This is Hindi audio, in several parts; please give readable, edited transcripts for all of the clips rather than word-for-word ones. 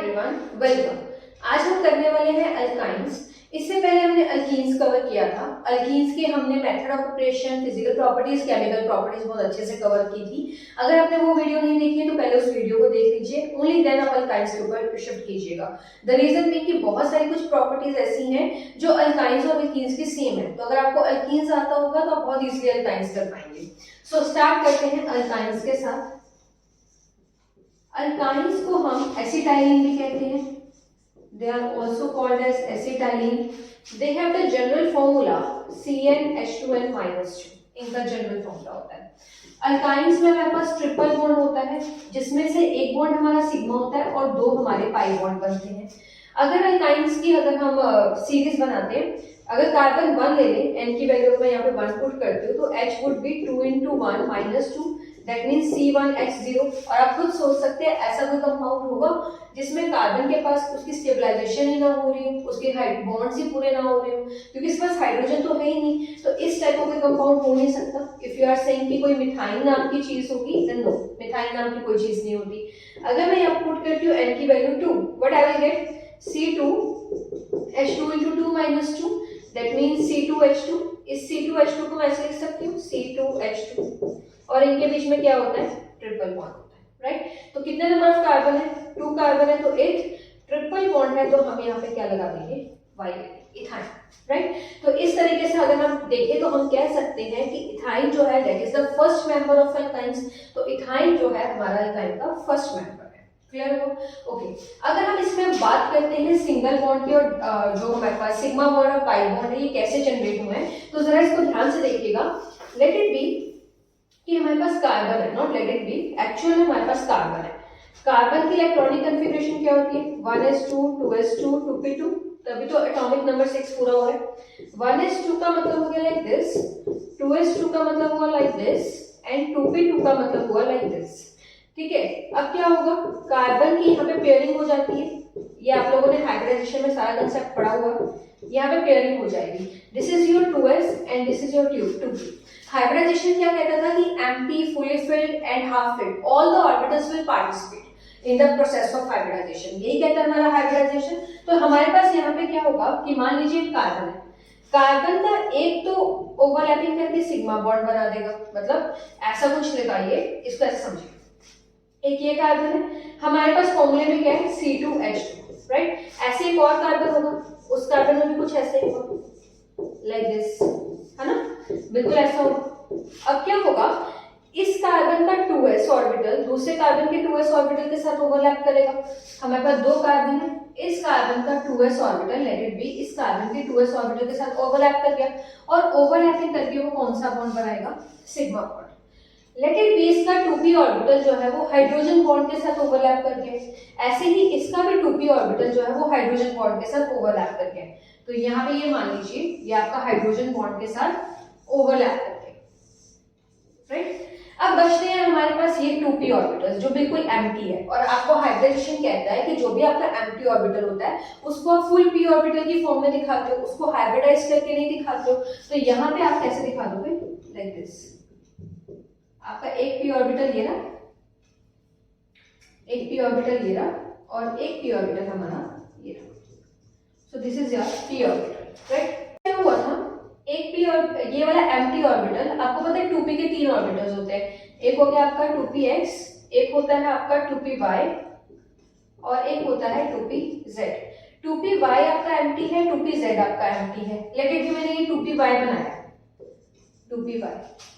Everyone, welcome. आज हम करने वाले हैं अल्काइंस। इससे पहले हमने अल्कीन्स कवर किया था। अल्कीन्स के हमने method of preparation, physical properties, chemical properties बहुत अच्छे से कवर की थी। अगर आपने वो वीडियो नहीं देखी है तो पहले उस वीडियो को देख लीजिए, ओनली देन आप अल्काइंस के ऊपर शिफ्ट कीजिएगा। द रीजन बीइंग कि बहुत सारी कुछ प्रॉपर्टीज ऐसी हैं जो अल्काइंस और अल्कीन्स की सेम है, तो अगर आपको अल्कीन्स आता होगा तो आप बहुत इजीली अल्काइंस कर पाएंगे। सो स्टार्ट करते हैं अल्काइंस के साथ। अल्काइंस को हम एसिटाइलिन भी कहते हैं। They are also called as acetylene. They have the general formula CnH2n -2. इनका जनरल फॉर्मूला होता है। अल्काइंस में हमारे पास ट्रिपल बॉन्ड होता है, जिसमें से एक बॉन्ड हमारा सिग्मा होता है और दो हमारे पाई बॉन्ड बनते हैं। अगर अल्काइंस की अगर हम सीरीज बनाते हैं, अगर कार्बन 1 ले लें, n की वैल्यू मैं यहाँ पे 1 पुट करती हूँ, तो H would be 2 × 1 - 2, that means C1H0। और आप खुद सोच सकते हैं ऐसा कोई कंपाउंड होगा जिसमें कार्बन के पास उसकी स्टेबलाइजेशन ही ना हो रही हो, उसके बॉन्ड्स ही पूरे ना हो रहे हो, क्योंकि इसके पास हाइड्रोजन तो है ही नहीं, तो इस टाइप का कोई कंपाउंड हो नहीं सकता। इफ यू आर सेइंग कि कोई मिथाइल नाम की चीज होगी, देन नो, मिथाइल नाम की कोई चीज नहीं होती। अगर मैं यहाँ पुट करती हूँ n की value 2, what I will get C2H2 × 2 - 2, that means C2H2। इस C2H2 को मैं ऐसे लिख सकती हूँ C2H2, और इनके बीच में क्या होता है, ट्रिपल बॉन्ड होता है, राइट। तो कितने नंबर ऑफ कार्बन है, 2 कार्बन है, तो 8। ट्रिपल बॉन्ड है तो हम यहाँ पे क्या लगा देंगे, Y, इथाइन, राइट। तो इस तरीके से अगर हम देखें तो हम कह सकते हैं कि इथाइन जो है that is the first member of alkynes. तो इथाइन जो है हमारा अल्काइन का फर्स्ट मेंबर है। क्लियर हो? ओके। अगर हम इसमें बात करते हैं सिंगल बॉन्ड की, और जो हमारे पास सिग्मा बॉन्ड और पाई बॉन्ड है, ये कैसे जनरेट हुए हैं, तो जरा इसको ध्यान से देखिएगा। लेट इट बी कि हमारे पास कार्बन है, not let it B, actual में हमारे पास कार्बन है। कार्बन की इलेक्ट्रॉनिक कॉन्फ़िगरेशन क्या होती है, 1s2 2s2 2p2, तभी तो एटॉमिक नंबर 6 पूरा हुआ है। 1s2 का मतलब हो गया लाइक दिस, 2s2 का मतलब हुआ लाइक दिस, एंड 2p2 का मतलब हुआ लाइक दिस। ठीक है, अब क्या होगा, कार्बन की यहाँ पे पेयरिंग हो जाती है। ये आप लोगों ने हाइब्रिडाइजेशन में सारा कंसेप्ट पढ़ा हुआ है। यहाँ पे पेयरिंग हो जाएगी, this is your 2s and this is your 2p। Hybridisation क्या कहता था कि empty, fully filled and half filled, all the orbitals will participate in the process of hybridization। यही कहता है हमारा हाइब्रिडाइजेशन। तो हमारे पास यहाँ पे क्या होगा कि मान लीजिए कार्बन है, कार्बन का एक तो ओवरलैपिंग करके सिग्मा बॉन्ड बना देगा, मतलब ऐसा कुछ लगाइए, इसको ऐसे समझिए। एक ये कार्बन है, हमारे पास फॉर्मूले में क्या है C2H2, राइट। ऐसे एक और कार्बन होगा, उस कार्बन में भी कुछ ऐसे ही होगा लाइक दिस, है ना, बिल्कुल ऐसा होगा। अब क्या होगा, इस कार्बन का 2s ऑर्बिटल दूसरे कार्बन के 2s ऑर्बिटल के साथ ओवरलैप करेगा। हमारे पास दो कार्बन है, इस कार्बन का 2s orbital, late it B, इस कार्बन के 2s ऑर्बिटल के साथ ओवरलैप कर गया, और ओवरलैपिंग करके वो कौन सा बॉन्ड बनाएगा, sigma bond. Late it B, इसका 2p ऑर्बिटल जो है वो हाइड्रोजन बॉन्ड के साथ ओवरलैप कर गया। ऐसे ही इसका भी 2p ऑर्बिटल जो है वो हाइड्रोजन बॉन्ड के साथ ओवरलैप कर गया। तो यहाँ पे ये मान लीजिए ये आपका हाइड्रोजन बॉन्ड के साथ ओवरलैप करते हैं, राइट। अब बचते हैं हमारे पास ये 2p ऑर्बिटल्स जो बिल्कुल एम्प्टी है, और आपको हाइब्रिडाइजेशन कहता है कि जो भी आपका एम्प्टी ऑर्बिटल होता है उसको आप फुल p ऑर्बिटल की फॉर्म में दिखाते हो, उसको हाइब्रिडाइज करके नहीं दिखाते हो। तो यहाँ पे आप कैसे दिखा दोगे, लाइक दिस। आपका एक p ऑर्बिटल ये रहा, एक p ऑर्बिटल ये रहा, और एक p ऑर्बिटल हमारा ये रहा। So this is your p orbital, right? क्या हुआ था, एक p और ये वाला empty ऑर्बिटल, आपको पता है 2p के 3 ऑर्बिटल्स होते हैं। एक हो गया आपका 2px, एक होता है आपका 2py, और एक होता है 2pz। 2py आपका empty है, 2pz आपका empty है। लेकिन मैंने ये 2py बनाया, 2py,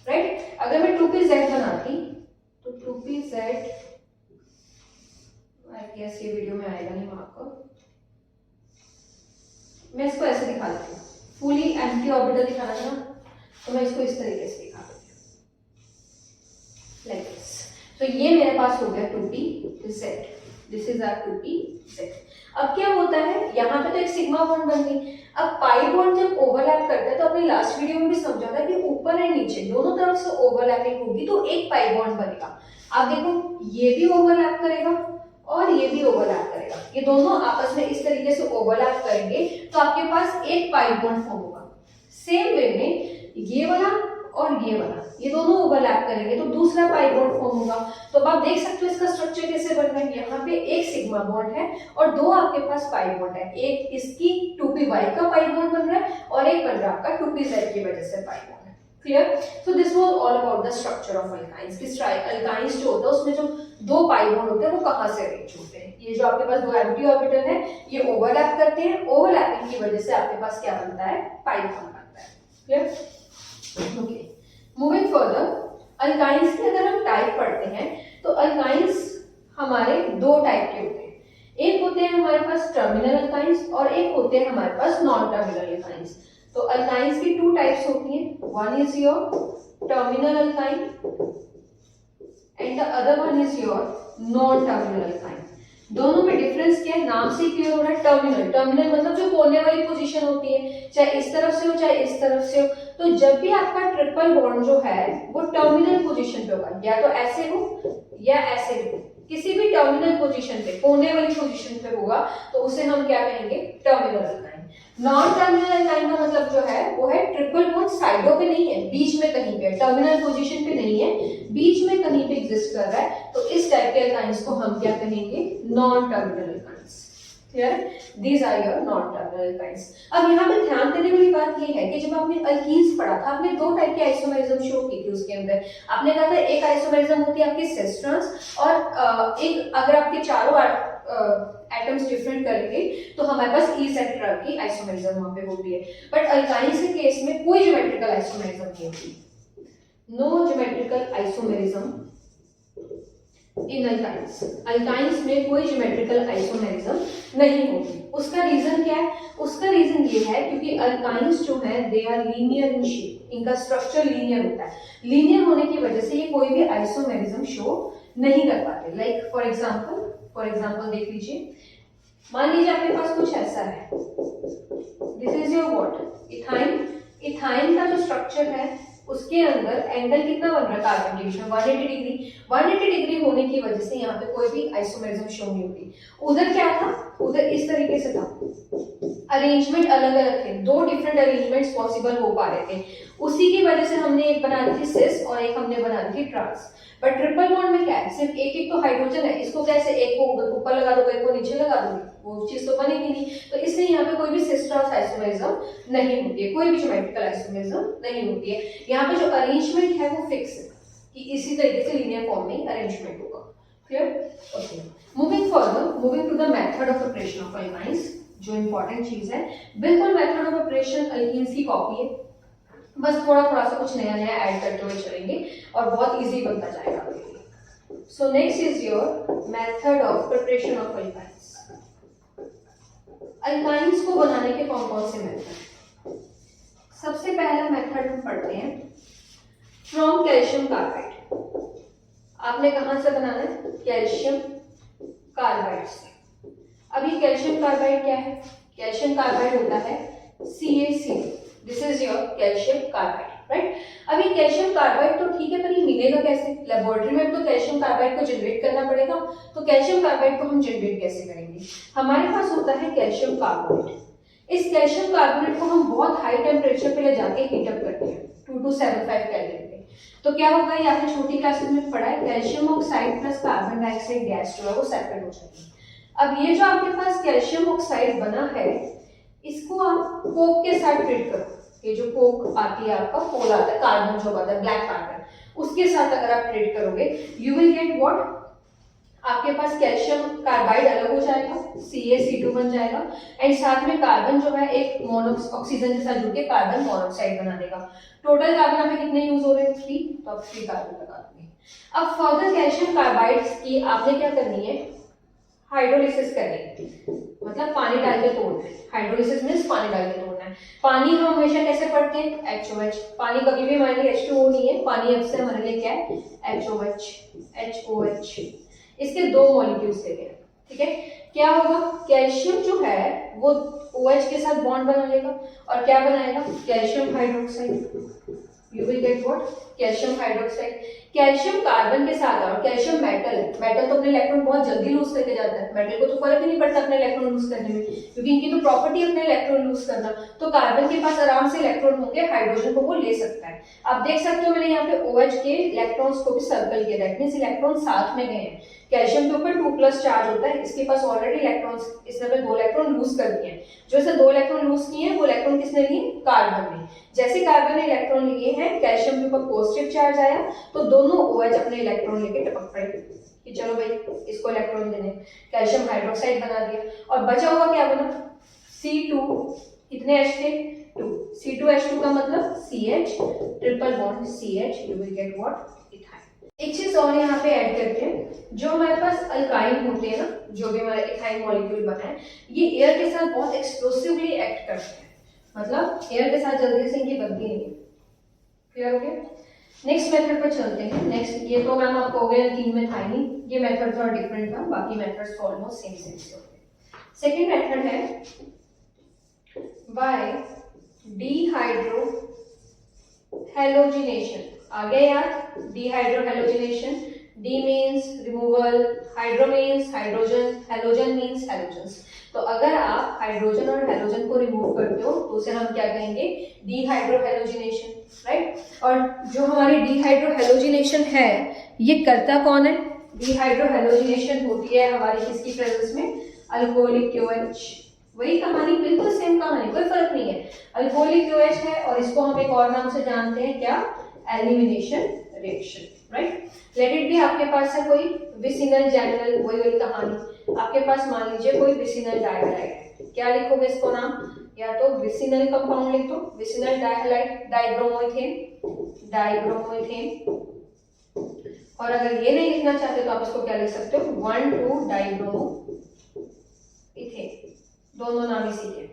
राइट। अगर मैं 2pz बनाती तो 2pz, आई गेस ये वीडियो में आएगा नहीं आपको, मैं इसको ऐसे दिखा देती हूँ, फुली एम्प्टी ऑर्बिटल दिखाना था ना, तो मैं इसको इस तरीके से दिखा देती हूँ, लाइक दिस। तो ये मेरे पास हो गया 2pz, this is our 2pz। अब क्या होता है, यहाँ पे तो एक सिग्मा बॉन्ड बन गई। अब पाई बॉन्ड जब ओवरलैप करता है, तो अपने लास्ट वीडियो में भी समझा था कि ऊपर एंड नीचे दोनों तरफ से ओवरलैपिंग होगी तो एक पाई बॉन्ड बनेगा। आप देखो ये भी ओवरलैप करेगा और ये भी ओवरलैप करेगा, ये दोनों आपस में इस तरीके से ओवरलैप करेंगे तो आपके पास एक पाई बॉन्ड फॉर्म होगा। सेम वे में ये वाला और ये वाला, ये दोनों ओवरलैप करेंगे तो दूसरा पाई बॉन्ड फॉर्म होगा। तो अब आप देख सकते हो इसका स्ट्रक्चर कैसे बन रहा है। यहाँ पे एक सिग्मा बॉन्ड है और दो आपके पास पाई बॉन्ड है, एक इसकी 2py का पाई बॉन्ड बन रहा है और एक बन रहा है आपका 2pz की वजह से पाई बॉन्ड है। Clear? So this was all about the structure of alkynes. कि अल्काइंस जो होता है उसमें जो दो पाई बॉन्ड होते हैं वो कहाँ से अरेंज होते हैं। ये जो आपके पास दो एम्प्टी ऑर्बिटल है ये ओवरलैप करते हैं, ओवरलैपिंग की वजह से आपके पास क्या बनता है, पाई बॉन्ड बनता है। Clear? Okay, moving further, alkynes के अगर हम टाइप पढ़ते हैं तो अल्काइंस हमारे दो टाइप के होते हैं। एक होते हैं हमारे पास टर्मिनल अल्काइंस और एक होते हैं हमारे पास नॉन टर्मिनल अल्काइंस। तो अल्काइंस की टू टाइप्स होती हैं, one is your terminal alkyne and the other one is your non terminal alkyne. दोनों में डिफरेंस क्या है, नाम से क्लियर हो रहा है। टर्मिनल, टर्मिनल मतलब जो कोने वाली पोजीशन होती है, चाहे इस तरफ से हो चाहे इस तरफ से हो। तो जब भी आपका ट्रिपल बॉन्ड जो है वो टर्मिनल पोजीशन पे होगा, या तो ऐसे हो या ऐसे हो, किसी भी टर्मिनल पोजीशन पे, कोने वाली पोजीशन पे होगा तो उसे हम क्या कहेंगे, terminal alkyne. Non terminal alkyne का मतलब जो है वो है ट्रिपल बॉन्ड साइडों पे नहीं है, बीच में कहीं पे, टर्मिनल पोजीशन पे नहीं है, बीच में कहीं पे एग्जिस्ट कर रहा है। तो इस टाइप के अल्काइंस को हम क्या कहेंगे, non terminal alkynes. Clear? These are your non terminal alkynes. अब यहाँ पे ध्यान देने वाली बात ये है कि जब आपने अल्कीन्स पढ़ा था आपने दो टाइप के आइसोमेरिज्म शो की थी उसके अंदर। आपने कहा था एक आइसोमेरिज्म होती है आपकी सिस ट्रांस और एक अगर आपके चारों एटम्स डिफरेंट करेंगे तो हमारे पास ई सेट तरह की आइसोमेरिज्म वहां पे होती है। बट अल्काइंस के केस में कोई ज्योमेट्रिकल आइसोमेरिज्म नहीं होती, no geometrical isomerism in alkynes. Alkynes में कोई ज्योमेट्रिकल आइसोमेरिज्म नहीं होती। उसका रीजन क्या है, उसका रीजन ये है क्योंकि अल्काइंस जो है they are linear in shape, इनका स्ट्रक्चर लीनियर होता है। लीनियर होने की वजह से ये कोई भी आइसोमेरिज्म शो नहीं कर पाते। लाइक फॉर एग्जाम्पल देख लीजिए, मान लीजिए आपके पास कुछ ऐसा है, this is your what, ethyne. Ethyne का जो स्ट्रक्चर है उसके अंदर एंगल कितना बन रहा है, कार्बन के बीच में 180 डिग्री। 180 डिग्री होने की वजह से यहाँ पे कोई भी आइसोमेरिज्म शो नहीं होती। उधर क्या था, उधर इस तरीके से था, अरेंजमेंट अलग अलग थे, दो डिफरेंट अरेंजमेंट्स पॉसिबल हो पा रहे थे। उसी की वजह से हमने एक बना दी थी सिस और एक हमने बना दी थी ट्रांस। बट ट्रिपल बॉन्ड में क्या है, सिर्फ एक एक तो हाइड्रोजन है, इसको कैसे एक को ऊपर लगा दोगे एक को नीचे लगा दोगे, वो चीज तो बनेगी नहीं। तो इसलिए यहाँ पे कोई भी सिस ट्रांस आइसोमेरिज्म नहीं होती है, कोई भी ज्योमेट्रिकल आइसोमेरिज्म नहीं होती है। यहाँ पे जो अरेंजमेंट है वो फिक्स है कि इसी तरीके से लीनियर फॉर्म में अरेंजमेंट होगा। Clear? Okay, moving further, moving to the method of operation of alkynes. जो इंपॉर्टेंट चीज है, बिल्कुल मेथड ऑफ ऑपरेशन अल्कीन्स की कॉपी है, बस थोड़ा थोड़ा सा कुछ नया नया ऐड करते हुए चलेंगे और बहुत इजी बनता जाएगा आपके लिए। So next is your method of preparation of alkynes. Alkynes को बनाने के कौन कौन से मेथड। सबसे पहला मेथड हम पढ़ते हैं फ्रॉम कैल्शियम कार्बाइड। आपने कहां से बनाना है, कैल्शियम कार्बाइड से। अभी कैल्शियम कार्बाइड क्या है, कैल्शियम कार्बाइड होता है CaCl, this is your calcium carbide, right. अभी कैल्शियम कार्बाइड तो ठीक है, पर ये मिलेगा कैसे, लेबोरेटरी में तो कैल्शियम कार्बाइड को जनरेट करना पड़ेगा। तो कैल्शियम कार्बाइड को हम जनरेट कैसे करेंगे, हमारे पास होता है कैल्शियम कार्बोनेट। इस कैल्शियम कार्बोनेट को हम बहुत हाई टेम्परेचर पे ले जाके हीट अप करते हैं 2275 केल्विन पे। तो क्या होगा, ये आपने छोटी क्लासेस में पढ़ा है, calcium oxide plus carbon dioxide gas जो है वो सेपरेट हो जाएगी। अब ये जो आपके पास कैल्शियम ऑक्साइड बना है इसको आप कोक के साथ ट्रीट करो। ये जो कोक आती है आपका, कोल आता है, कार्बन जो आता है ब्लैक कार्बन, उसके साथ अगर आप ट्रीट करोगे यू विल गेट व्हाट, आपके पास कैल्शियम कार्बाइड अलग हो जाएगा, CaC2 बन जाएगा एंड साथ में कार्बन जो है एक ऑक्सीजन के साथ जुड़ के कार्बन मोनोऑक्साइड बना देगा। टोटल कार्बन यहाँ पे कितने यूज हो रहे हैं, 3, तो आप 3 कार्बन लगा देंगे। अब फर्दर कैल्शियम कार्बाइड की आपने क्या करनी है, हाइड्रोलिसिस करनी है, मतलब पानी डाल के तोड़ना है। हाइड्रोलिसिस मींस पानी डाल के तोड़ना है। पानी हम हमेशा कैसे पढ़ते हैं, HOH। पानी कभी भी हमारे लिए H2O नहीं है, पानी अब से हमारे लिए क्या है, HOH। इसके 2 मॉलिक्यूल्स लेते हैं, ठीक है। क्या होगा, कैल्शियम जो है वो OH के साथ बॉन्ड बना लेगा और क्या बनाएगा, calcium hydroxide. You will get what, calcium hydroxide. Calcium carbon के साथ और कैल्शियम मेटल, मेटल तो अपने इलेक्ट्रॉन बहुत जल्दी लूज करके जाता है, मेटल को तो फर्क ही नहीं पड़ता अपने इलेक्ट्रॉन लूज करने में, क्योंकि इनकी तो प्रॉपर्टी अपने इलेक्ट्रॉन लूज करना। तो कार्बन के पास आराम से इलेक्ट्रॉन होंगे, हाइड्रोजन को वो ले सकता है। आप देख सकते हो मैंने यहाँ पे OH के इलेक्ट्रॉन्स को भी सर्कल किया, दैट मींस इलेक्ट्रॉन साथ में गए हैं। कैल्शियम के ऊपर 2+ चार्ज होता है, इसके पास ऑलरेडी इलेक्ट्रॉन्स, इसने अपने 2 इलेक्ट्रॉन लूज कर दिए हैं। जो इसने 2 इलेक्ट्रॉन लूज किए हैं वो इलेक्ट्रॉन किसने लिए, कार्बन ने। जैसे कार्बन ने इलेक्ट्रॉन लिए हैं, कैल्शियम के ऊपर पॉजिटिव चार्ज आया, तो दोनों OH अपने इलेक्ट्रॉन लेके टपक पड़े कि चलो भाई इसको इलेक्ट्रॉन देने, कैल्शियम हाइड्रोक्साइड बना दिया। और बचा हुआ क्या बना, C2, कितने H थे, 2, C2H2 का मतलब CH, triple bond CH, you will get what, ethyne. एक चीज और यहाँ पे ऐड करते हैं, जो हमारे पास अल्काइन होते हैं ना, जो भी हमारा इथाइन मॉलिक्यूल बना है, ये एयर के साथ बहुत एक्सप्लोसिवली एक्ट करते हैं, मतलब एयर के साथ जल्दी से इनकी बनती नहीं है। क्लियर हो गया? नेक्स्ट मेथड पर चलते हैं। नेक्स्ट, ये तो मैम आपको हो गया 3 में था ही नहीं, ये मेथड थोड़ा डिफरेंट था, बाकी मेथड्स ऑलमोस्ट सेम सेम से होते हैं। सेकेंड मेथड है बाय डिहाइड्रो हैलोजिनेशन। आ गया याद, dehydro halogenation. D means removal, hydro means hydrogen, halogen means halogens. तो अगर आप हाइड्रोजन और हैलोजन को रिमूव करते हो तो उसे हम क्या कहेंगे, डिहाइड्रो हैलोजिनेशन, राइट। और जो हमारी डिहाइड्रो हैलोजिनेशन है ये करता कौन है, डिहाइड्रो हैलोजिनेशन होती है हमारी किसकी प्रेजेंस में, अल्कोहलिक QH। वही कहानी, बिल्कुल सेम कहानी, कोई फर्क नहीं है। अल्कोहलिक QH है और इसको हम एक और नाम से जानते हैं क्या, elimination reaction, right. Late it B आपके पास है कोई विसिनल जैमिनल, वही कहानी। आपके पास मान लीजिए कोई विसिनल डायहैलाइड है, क्या लिखोगे इसको नाम, या तो विसिनल कंपाउंड लिख दो, विसिनल डायहैलाइड, डाइब्रोमोइथेन, डाइब्रोमोइथेन। और अगर ये नहीं लिखना चाहते तो आप इसको क्या लिख सकते हो, 1,2 डाइब्रोमो इथेन, दोनों नाम इसी के।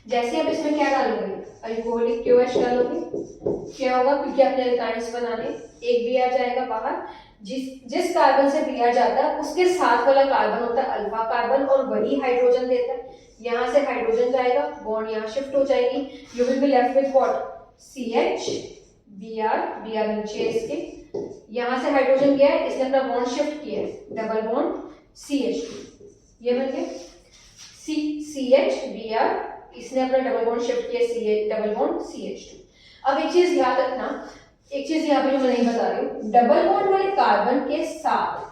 जैसे अब इसमें क्या डालोगे, अल्कोहलिक QH डालोगे, क्या होगा, क्योंकि आपने अल्काइन्स बनाने, एक Br जाएगा बाहर, जिस कार्बन से Br जाता है उसके साथ वाला कार्बन होता है अल्फा कार्बन और वही हाइड्रोजन देता है। यहाँ से हाइड्रोजन जाएगा, बॉन्ड यहाँ शिफ्ट हो जाएगी, you will be left with what, CH, Br नीचे इसके, यहाँ से हाइड्रोजन गया है, इसने अपना बॉन्ड शिफ्ट किया है, डबल बॉन्ड CH2, ये बन गया CH Br, इसने अपना डबल बॉन्ड शिफ्ट किया CH, डबल बॉन्ड CH2। अब एक चीज याद रखना, एक चीज यहाँ पे जो मैं नहीं बता रही हूँ, डबल बॉन्ड वाले कार्बन के साथ,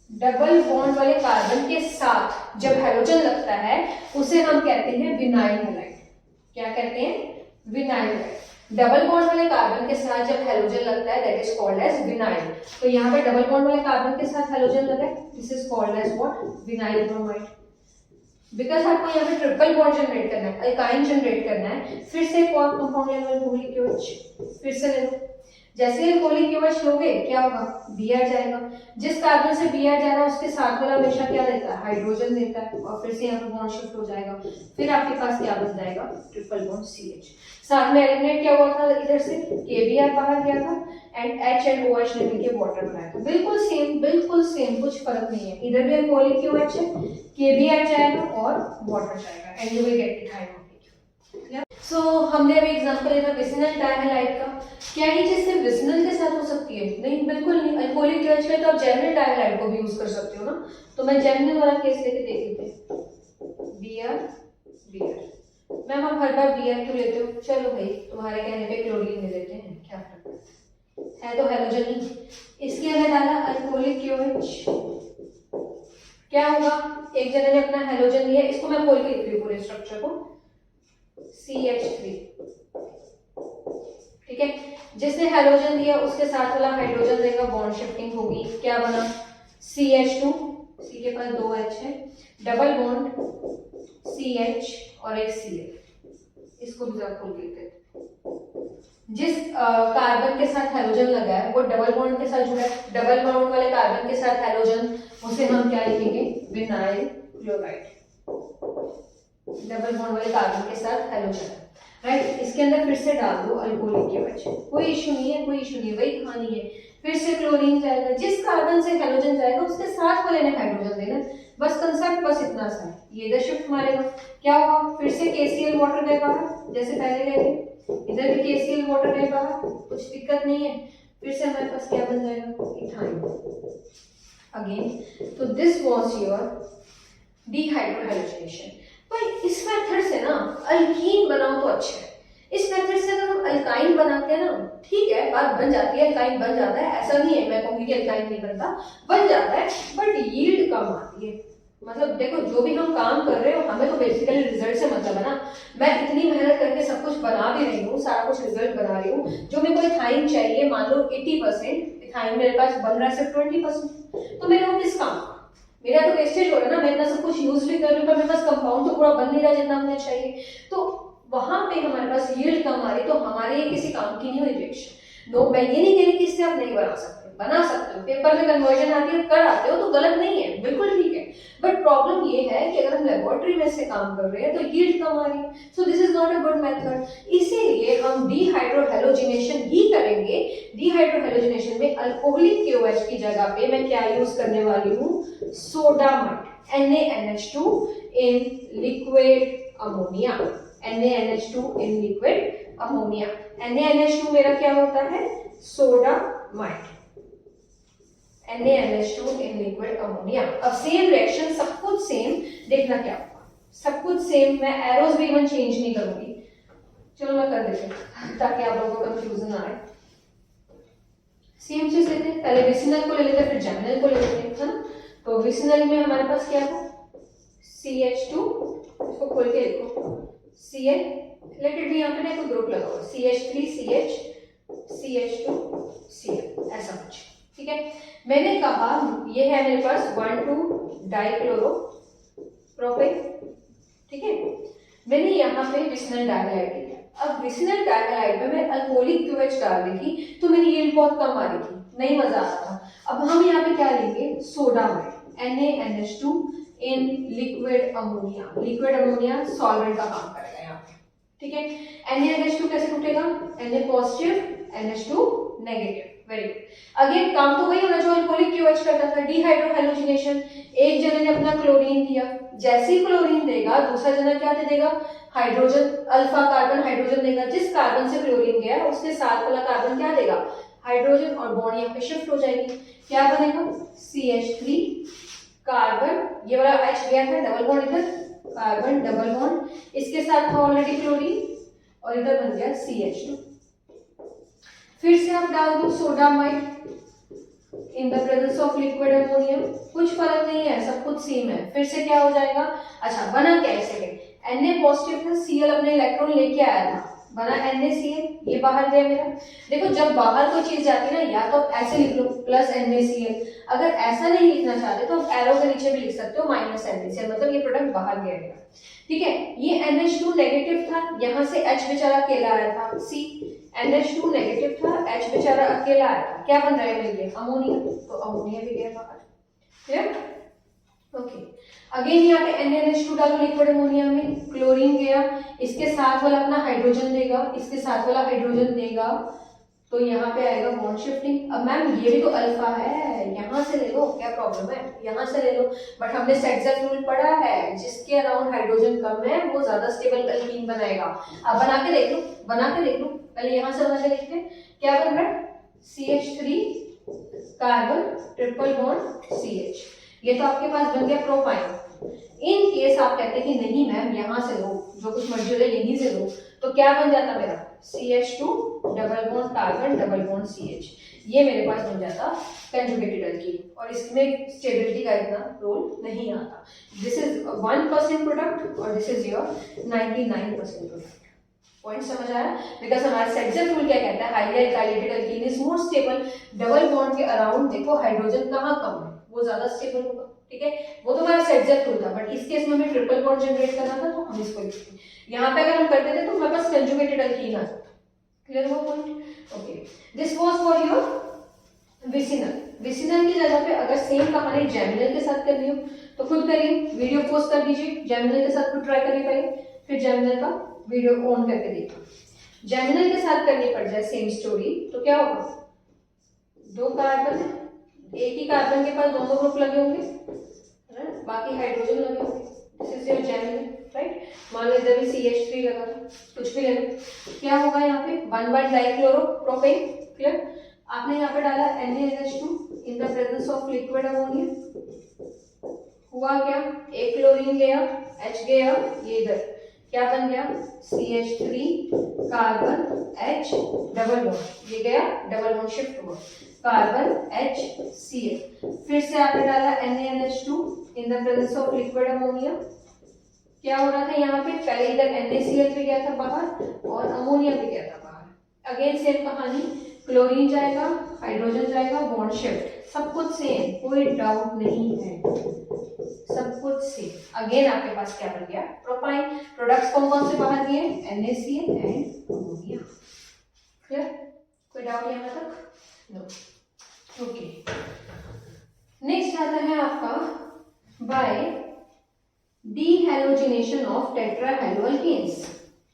डबल बॉन्ड वाले कार्बन के साथ जब हैलोजन लगता है उसे हम कहते हैं विनाइल हैलाइड। क्या कहते हैं, विनाइल हैलाइड। डबल बॉन्ड वाले कार्बन के साथ जब हैलोजन लगता है that is called as vinyl. तो यहाँ पे डबल बॉन्ड वाले कार्बन के साथ हैलोजन लगा है, this is called as what, vinyl bromide. Because आपको यहाँ पे ट्रिपल बॉन्ड जनरेट करना है, अल्काइन जनरेट करना है, फिर से एक और कंपाउंड लेंगे अल्कोहलिक QH, फिर से ले लो। जैसे अल्कोहलिक QH लोगे क्या होगा, Br जाएगा, जिस कार्बन से Br जा रहा है उसके साथ वाला हमेशा क्या देता है, हाइड्रोजन देता है, और फिर से यहाँ पे बॉन्ड शिफ्ट हो जाएगा, फिर आपके पास क्या बन जाएगा, ट्रिपल बॉन्ड CH। साथ में एलिमिनेट क्या हुआ था, इधर से KBr बाहर गया था एंड H एंड OH ने मिलकर वाटर बनाया था। बिल्कुल सेम, कुछ फर्क नहीं है, इधर भी अल्कोहलिक QH है, KBr जाएगा और वाटर जाएगा and you will get ethyne molecule. So हमने अभी एग्जांपल लिया विसिनल डायहैलाइड का। क्या ये चीज सिर्फ विसिनल के साथ हो सकती है, नहीं, बिल्कुल नहीं। अल्कोहलिक QH का तो आप जैमिनल डायहैलाइड को भी यूज कर सकते हो ना। तो मैं जैमिनल वाला केस लेके देख लेते हैं, Br मैम आप हर बार Br क्यों लेते हो, चलो भाई तुम्हारे कहने पे क्लोरीन ले लेते हैं, क्या फर्क है तो हैलोजन ही। इसके अंदर डाला अल्कोहलिक QH, क्या होगा, एक जने ने अपना हैलोजन लिया, इसको मैं खोल के लिख रही हूँ पूरे स्ट्रक्चर को, CH3, ठीक है। जिसने हैलोजन दिया उसके साथ वाला हाइड्रोजन देगा, बॉन्ड शिफ्टिंग होगी, क्या बना, CH2, C के पास 2 H है, डबल बॉन्ड CH और एक Cl, इसको भी जरा खोल के लिखते हैं। जिस कार्बन के साथ हैलोजन लगा है वो डबल बॉन्ड के साथ जुड़ा है, डबल बॉन्ड वाले कार्बन के साथ हैलोजन, उसे हम क्या लिखेंगे, विनाइल क्लोराइड। डबल बॉन्ड वाले कार्बन के साथ हैलोजन, राइट। इसके अंदर फिर से डाल दो अल्कोहलिक QH, कोई इशू नहीं है, वही कहानी है। फिर से क्लोरीन जाएगा, जिस कार्बन से हैलोजन जाएगा उसके साथ वाले ने हाइड्रोजन देना, बस कंसेप्ट बस इतना सा है, ये इधर शिफ्ट मारेगा, क्या होगा, फिर से KCl वाटर गए बाहर, जैसे पहले गए थे, इधर भी KCl वाटर गए बाहर, कुछ दिक्कत नहीं है, फिर से हमारे पास क्या बन जाएगा, इथाइन अगेन। तो दिस वाज योर डिहाइड्रोहाइड्रोजनेशन। पर इस मेथड से ना अल्कीन बनाओ तो अच्छा है, इस मेथड से अगर हम अल्काइन बनाते हैं ना, ठीक है बात बन जाती है, अल्काइन बन जाता है, ऐसा नहीं है मैं कहूंगी कि अल्काइन नहीं बनता, बन जाता है, बट यील्ड कम आती है। मतलब देखो जो भी हम काम कर रहे हो, हमें तो बेसिकली रिजल्ट से मतलब है ना, मैं इतनी मेहनत करके सब कुछ बना भी रही हूँ, सारा कुछ रिजल्ट बना रही हूँ, जो मेरे को इथाइन चाहिए मान लो 80%, इथाइन मेरे पास बन रहा है सिर्फ 20%, तो मेरे को किस काम, मेरा तो वेस्टेज हो रहा है ना, मैं इतना सब कुछ यूज भी कर रही हूँ पर मेरे पास कंपाउंड तो पूरा बन नहीं रहा जितना मुझे चाहिए, तो वहां पे हमारे पास यील्ड कम आ रही, तो हमारे ये किसी काम की नहीं हुई रिएक्शन। नो, मैं ये नहीं कह रही कि इससे आप नहीं बना सकते, बना सकते हो, पेपर में कन्वर्जन आती है कर आते हो तो गलत नहीं है, बिल्कुल ठीक है, बट प्रॉब्लम ये है कि अगर हम लेबोरेटरी में से काम कर रहे हैं तो यील्ड कम आ रही है, so this is not a good method. इसीलिए हम डिहाइड्रोहैलोजिनेशन ही करेंगे। डिहाइड्रोहैलोजिनेशन में अल्कोहलिक KOH की जगह पे मैं क्या यूज करने वाली हूँ, sodamide, NaNH2 in liquid ammonia, NaNH2 in liquid ammonia. NaNH2 मेरा क्या होता है, sodamide, NaNH2 in liquid ammonia. अब सेम रिएक्शन, सब कुछ सेम, देखना क्या होगा, सब कुछ सेम, मैं एरोज भी इवन चेंज नहीं करूंगी, चलो मैं कर देती हूँ ताकि आप लोगों को कंफ्यूजन ना आए। सेम चीज लेते हैं, पहले विसिनल को ले लेते हैं फिर जैमिनल को ले लेते हैं, है ना। तो विसिनल में हमारे पास क्या है, CH2, इसको खोल के लिखो, Cl, लेट इट बी, यहाँ पे ना एक ग्रुप लगा हुआ, CH3 CH CH2 Cl, ऐसा कुछ, ठीक है। मैंने कहा ये है मेरे पास 1,2 डाइक्लोरो प्रोपेन, ठीक है। मैंने यहाँ पे विसिनल डाइहैलाइड लिया, अब विसिनल डाइहैलाइड में मैं अल्कोहलिक QH डाल दी थी तो मेरी यील्ड बहुत कम आ रही थी, नहीं मजा आ रहा था। अब हम यहाँ पे क्या लेंगे, sodamide, NaNH2 in liquid ammonia, liquid ammonia solvent का काम करेगा यहाँ पे, ठीक है। NaNH2 कैसे टूटेगा, Na positive NH2 negative, very good. Again काम तो वही होना जो अल्कोहलिक QH करता था, डिहाइड्रोहैलोजिनेशन। एक जने ने अपना क्लोरीन दिया, जैसे ही क्लोरीन देगा दूसरा जना क्या दे देगा, हाइड्रोजन, अल्फा कार्बन हाइड्रोजन देगा, जिस कार्बन से क्लोरीन गया उसके साथ वाला कार्बन क्या देगा, हाइड्रोजन, और बॉन्ड यहाँ पे शिफ्ट हो जाएगी, क्या बनेगा, CH3 कार्बन, ये वाला H गया था, डबल बॉन्ड इधर, कार्बन डबल बॉन्ड, इसके साथ था ऑलरेडी क्लोरीन, और इधर बन गया CH2। फिर से आप डाल दो sodamide in the presence of liquid ammonium, कुछ फर्क नहीं है, सब कुछ सेम है। फिर से क्या हो जाएगा, अच्छा बना क्या इसे, Na पॉजिटिव था, Cl अपने इलेक्ट्रॉन लेके आया था, बना NaCl, ये बाहर गया मेरा। देखो जब बाहर कोई चीज जाती है ना, या तो ऐसे लिख लो प्लस NaCl, अगर ऐसा नहीं लिखना चाहते तो आप एरो के नीचे भी लिख सकते हो माइनस NaCl, मतलब ये प्रोडक्ट बाहर गया मेरा, ठीक है। ये NH2 नेगेटिव था, यहाँ से H बेचारा अकेला आया था, C NH2 नेगेटिव था, H बेचारा अकेला आया था, क्या बन रहा है मेरे लिए, अमोनिया, तो अमोनिया भी गया बाहर, क्लियर, ओके। अगेन यहाँ पे NaNH2 डालो लिक्विड अमोनिया में, क्लोरीन गया, इसके साथ वाला अपना हाइड्रोजन देगा, इसके साथ वाला हाइड्रोजन देगा, तो यहाँ पे आएगा बॉन्ड शिफ्टिंग। अब मैम ये भी तो अल्फा है, यहाँ से ले लो, क्या प्रॉब्लम है, यहाँ से ले लो, बट हमने सेट्ज़र रूल पढ़ा है, जिसके अराउंड हाइड्रोजन कम है वो ज्यादा स्टेबल अल्कीन बनाएगा। अब बना के देख लो, बना के देख लो, पहले यहाँ से बना के देखते हैं क्या बन रहा है, CH3 carbon triple bond CH, ये तो आपके पास बन गया प्रोपाइन। इन केस आप कहते हैं कि नहीं मैम यहाँ से लो, जो कुछ मर्जी हो यहीं से लो, तो क्या बन जाता मेरा, CH2 double bond carbon double bond CH, ये मेरे पास बन जाता कंजुगेटेड अल्कीन, और इसमें स्टेबिलिटी का इतना रोल नहीं आता। दिस इज 1% प्रोडक्ट और this is your 99% product. Point समझ आया, बिकॉज हमारा सेट्ज़र रूल क्या कहता है, highly alkylated alkene is more stable, double bond के अराउंड देखो हाइड्रोजन कहाँ कम है, वो ज्यादा स्टेबल होगा, ठीक है। वो तो हमारा सेट्ज़र रूल था, बट इस केस में हमें ट्रिपल बॉन्ड जनरेट करना था तो हम इसको लिखते हैं। यहाँ पे अगर हम करते थे तो हमारे पास कंजुगेटेड अल्कीन आ जाता, क्लियर हुआ point, okay. This was for your vicinal. Vicinal की जगह पे अगर सेम कहानी जैमिनल के साथ करनी हो तो खुद करिए, वीडियो पोस्ट कर दीजिए, जैमिनल के साथ खुद ट्राई करिए पहले, फिर जैमिनल का वीडियो ऑन करके देखिए। जैमिनल के साथ करनी पड़ जाए सेम स्टोरी तो क्या होगा, दो कार्बन है, एक ही कार्बन के पास दोनों ग्रुप लगे होंगे, है ना, बाकी हाइड्रोजन लगे होंगे, this is your Gemini, right. मान लो इधर भी CH3 लगा था, कुछ भी ले लो, क्या होगा यहाँ पे 1 डाइक्लोरोप्रोपेन, क्लियर। आपने यहाँ पे डाला NaNH2 in the presence of liquid ammonia, हुआ क्या, एक क्लोरीन गया, H गया, ये इधर क्या बन गया CH3 carbon H double bond, ये गया डबल बॉन्ड शिफ्ट हुआ, कार्बन HCl, फिर से आपने डाला NaNH2 in the presence of liquid ammonia, क्या हो रहा था यहाँ पे, पहले इधर NaCl भी गया था बाहर और अमोनिया भी गया था बाहर, अगेन सेम कहानी, क्लोरीन जाएगा, हाइड्रोजन जाएगा, बॉन्ड शिफ्ट, सब कुछ सेम, कोई डाउट नहीं है, सब कुछ सेम। अगेन आपके पास क्या बन गया, प्रोपाइन। प्रोडक्ट्स कौन कौन से बाहर दिए, NaCl एंड अमोनिया, क्लियर, कोई डाउट यहाँ तक, नो, ओके। नेक्स्ट आता है आपका by dehalogenation of tetrahaloalkanes,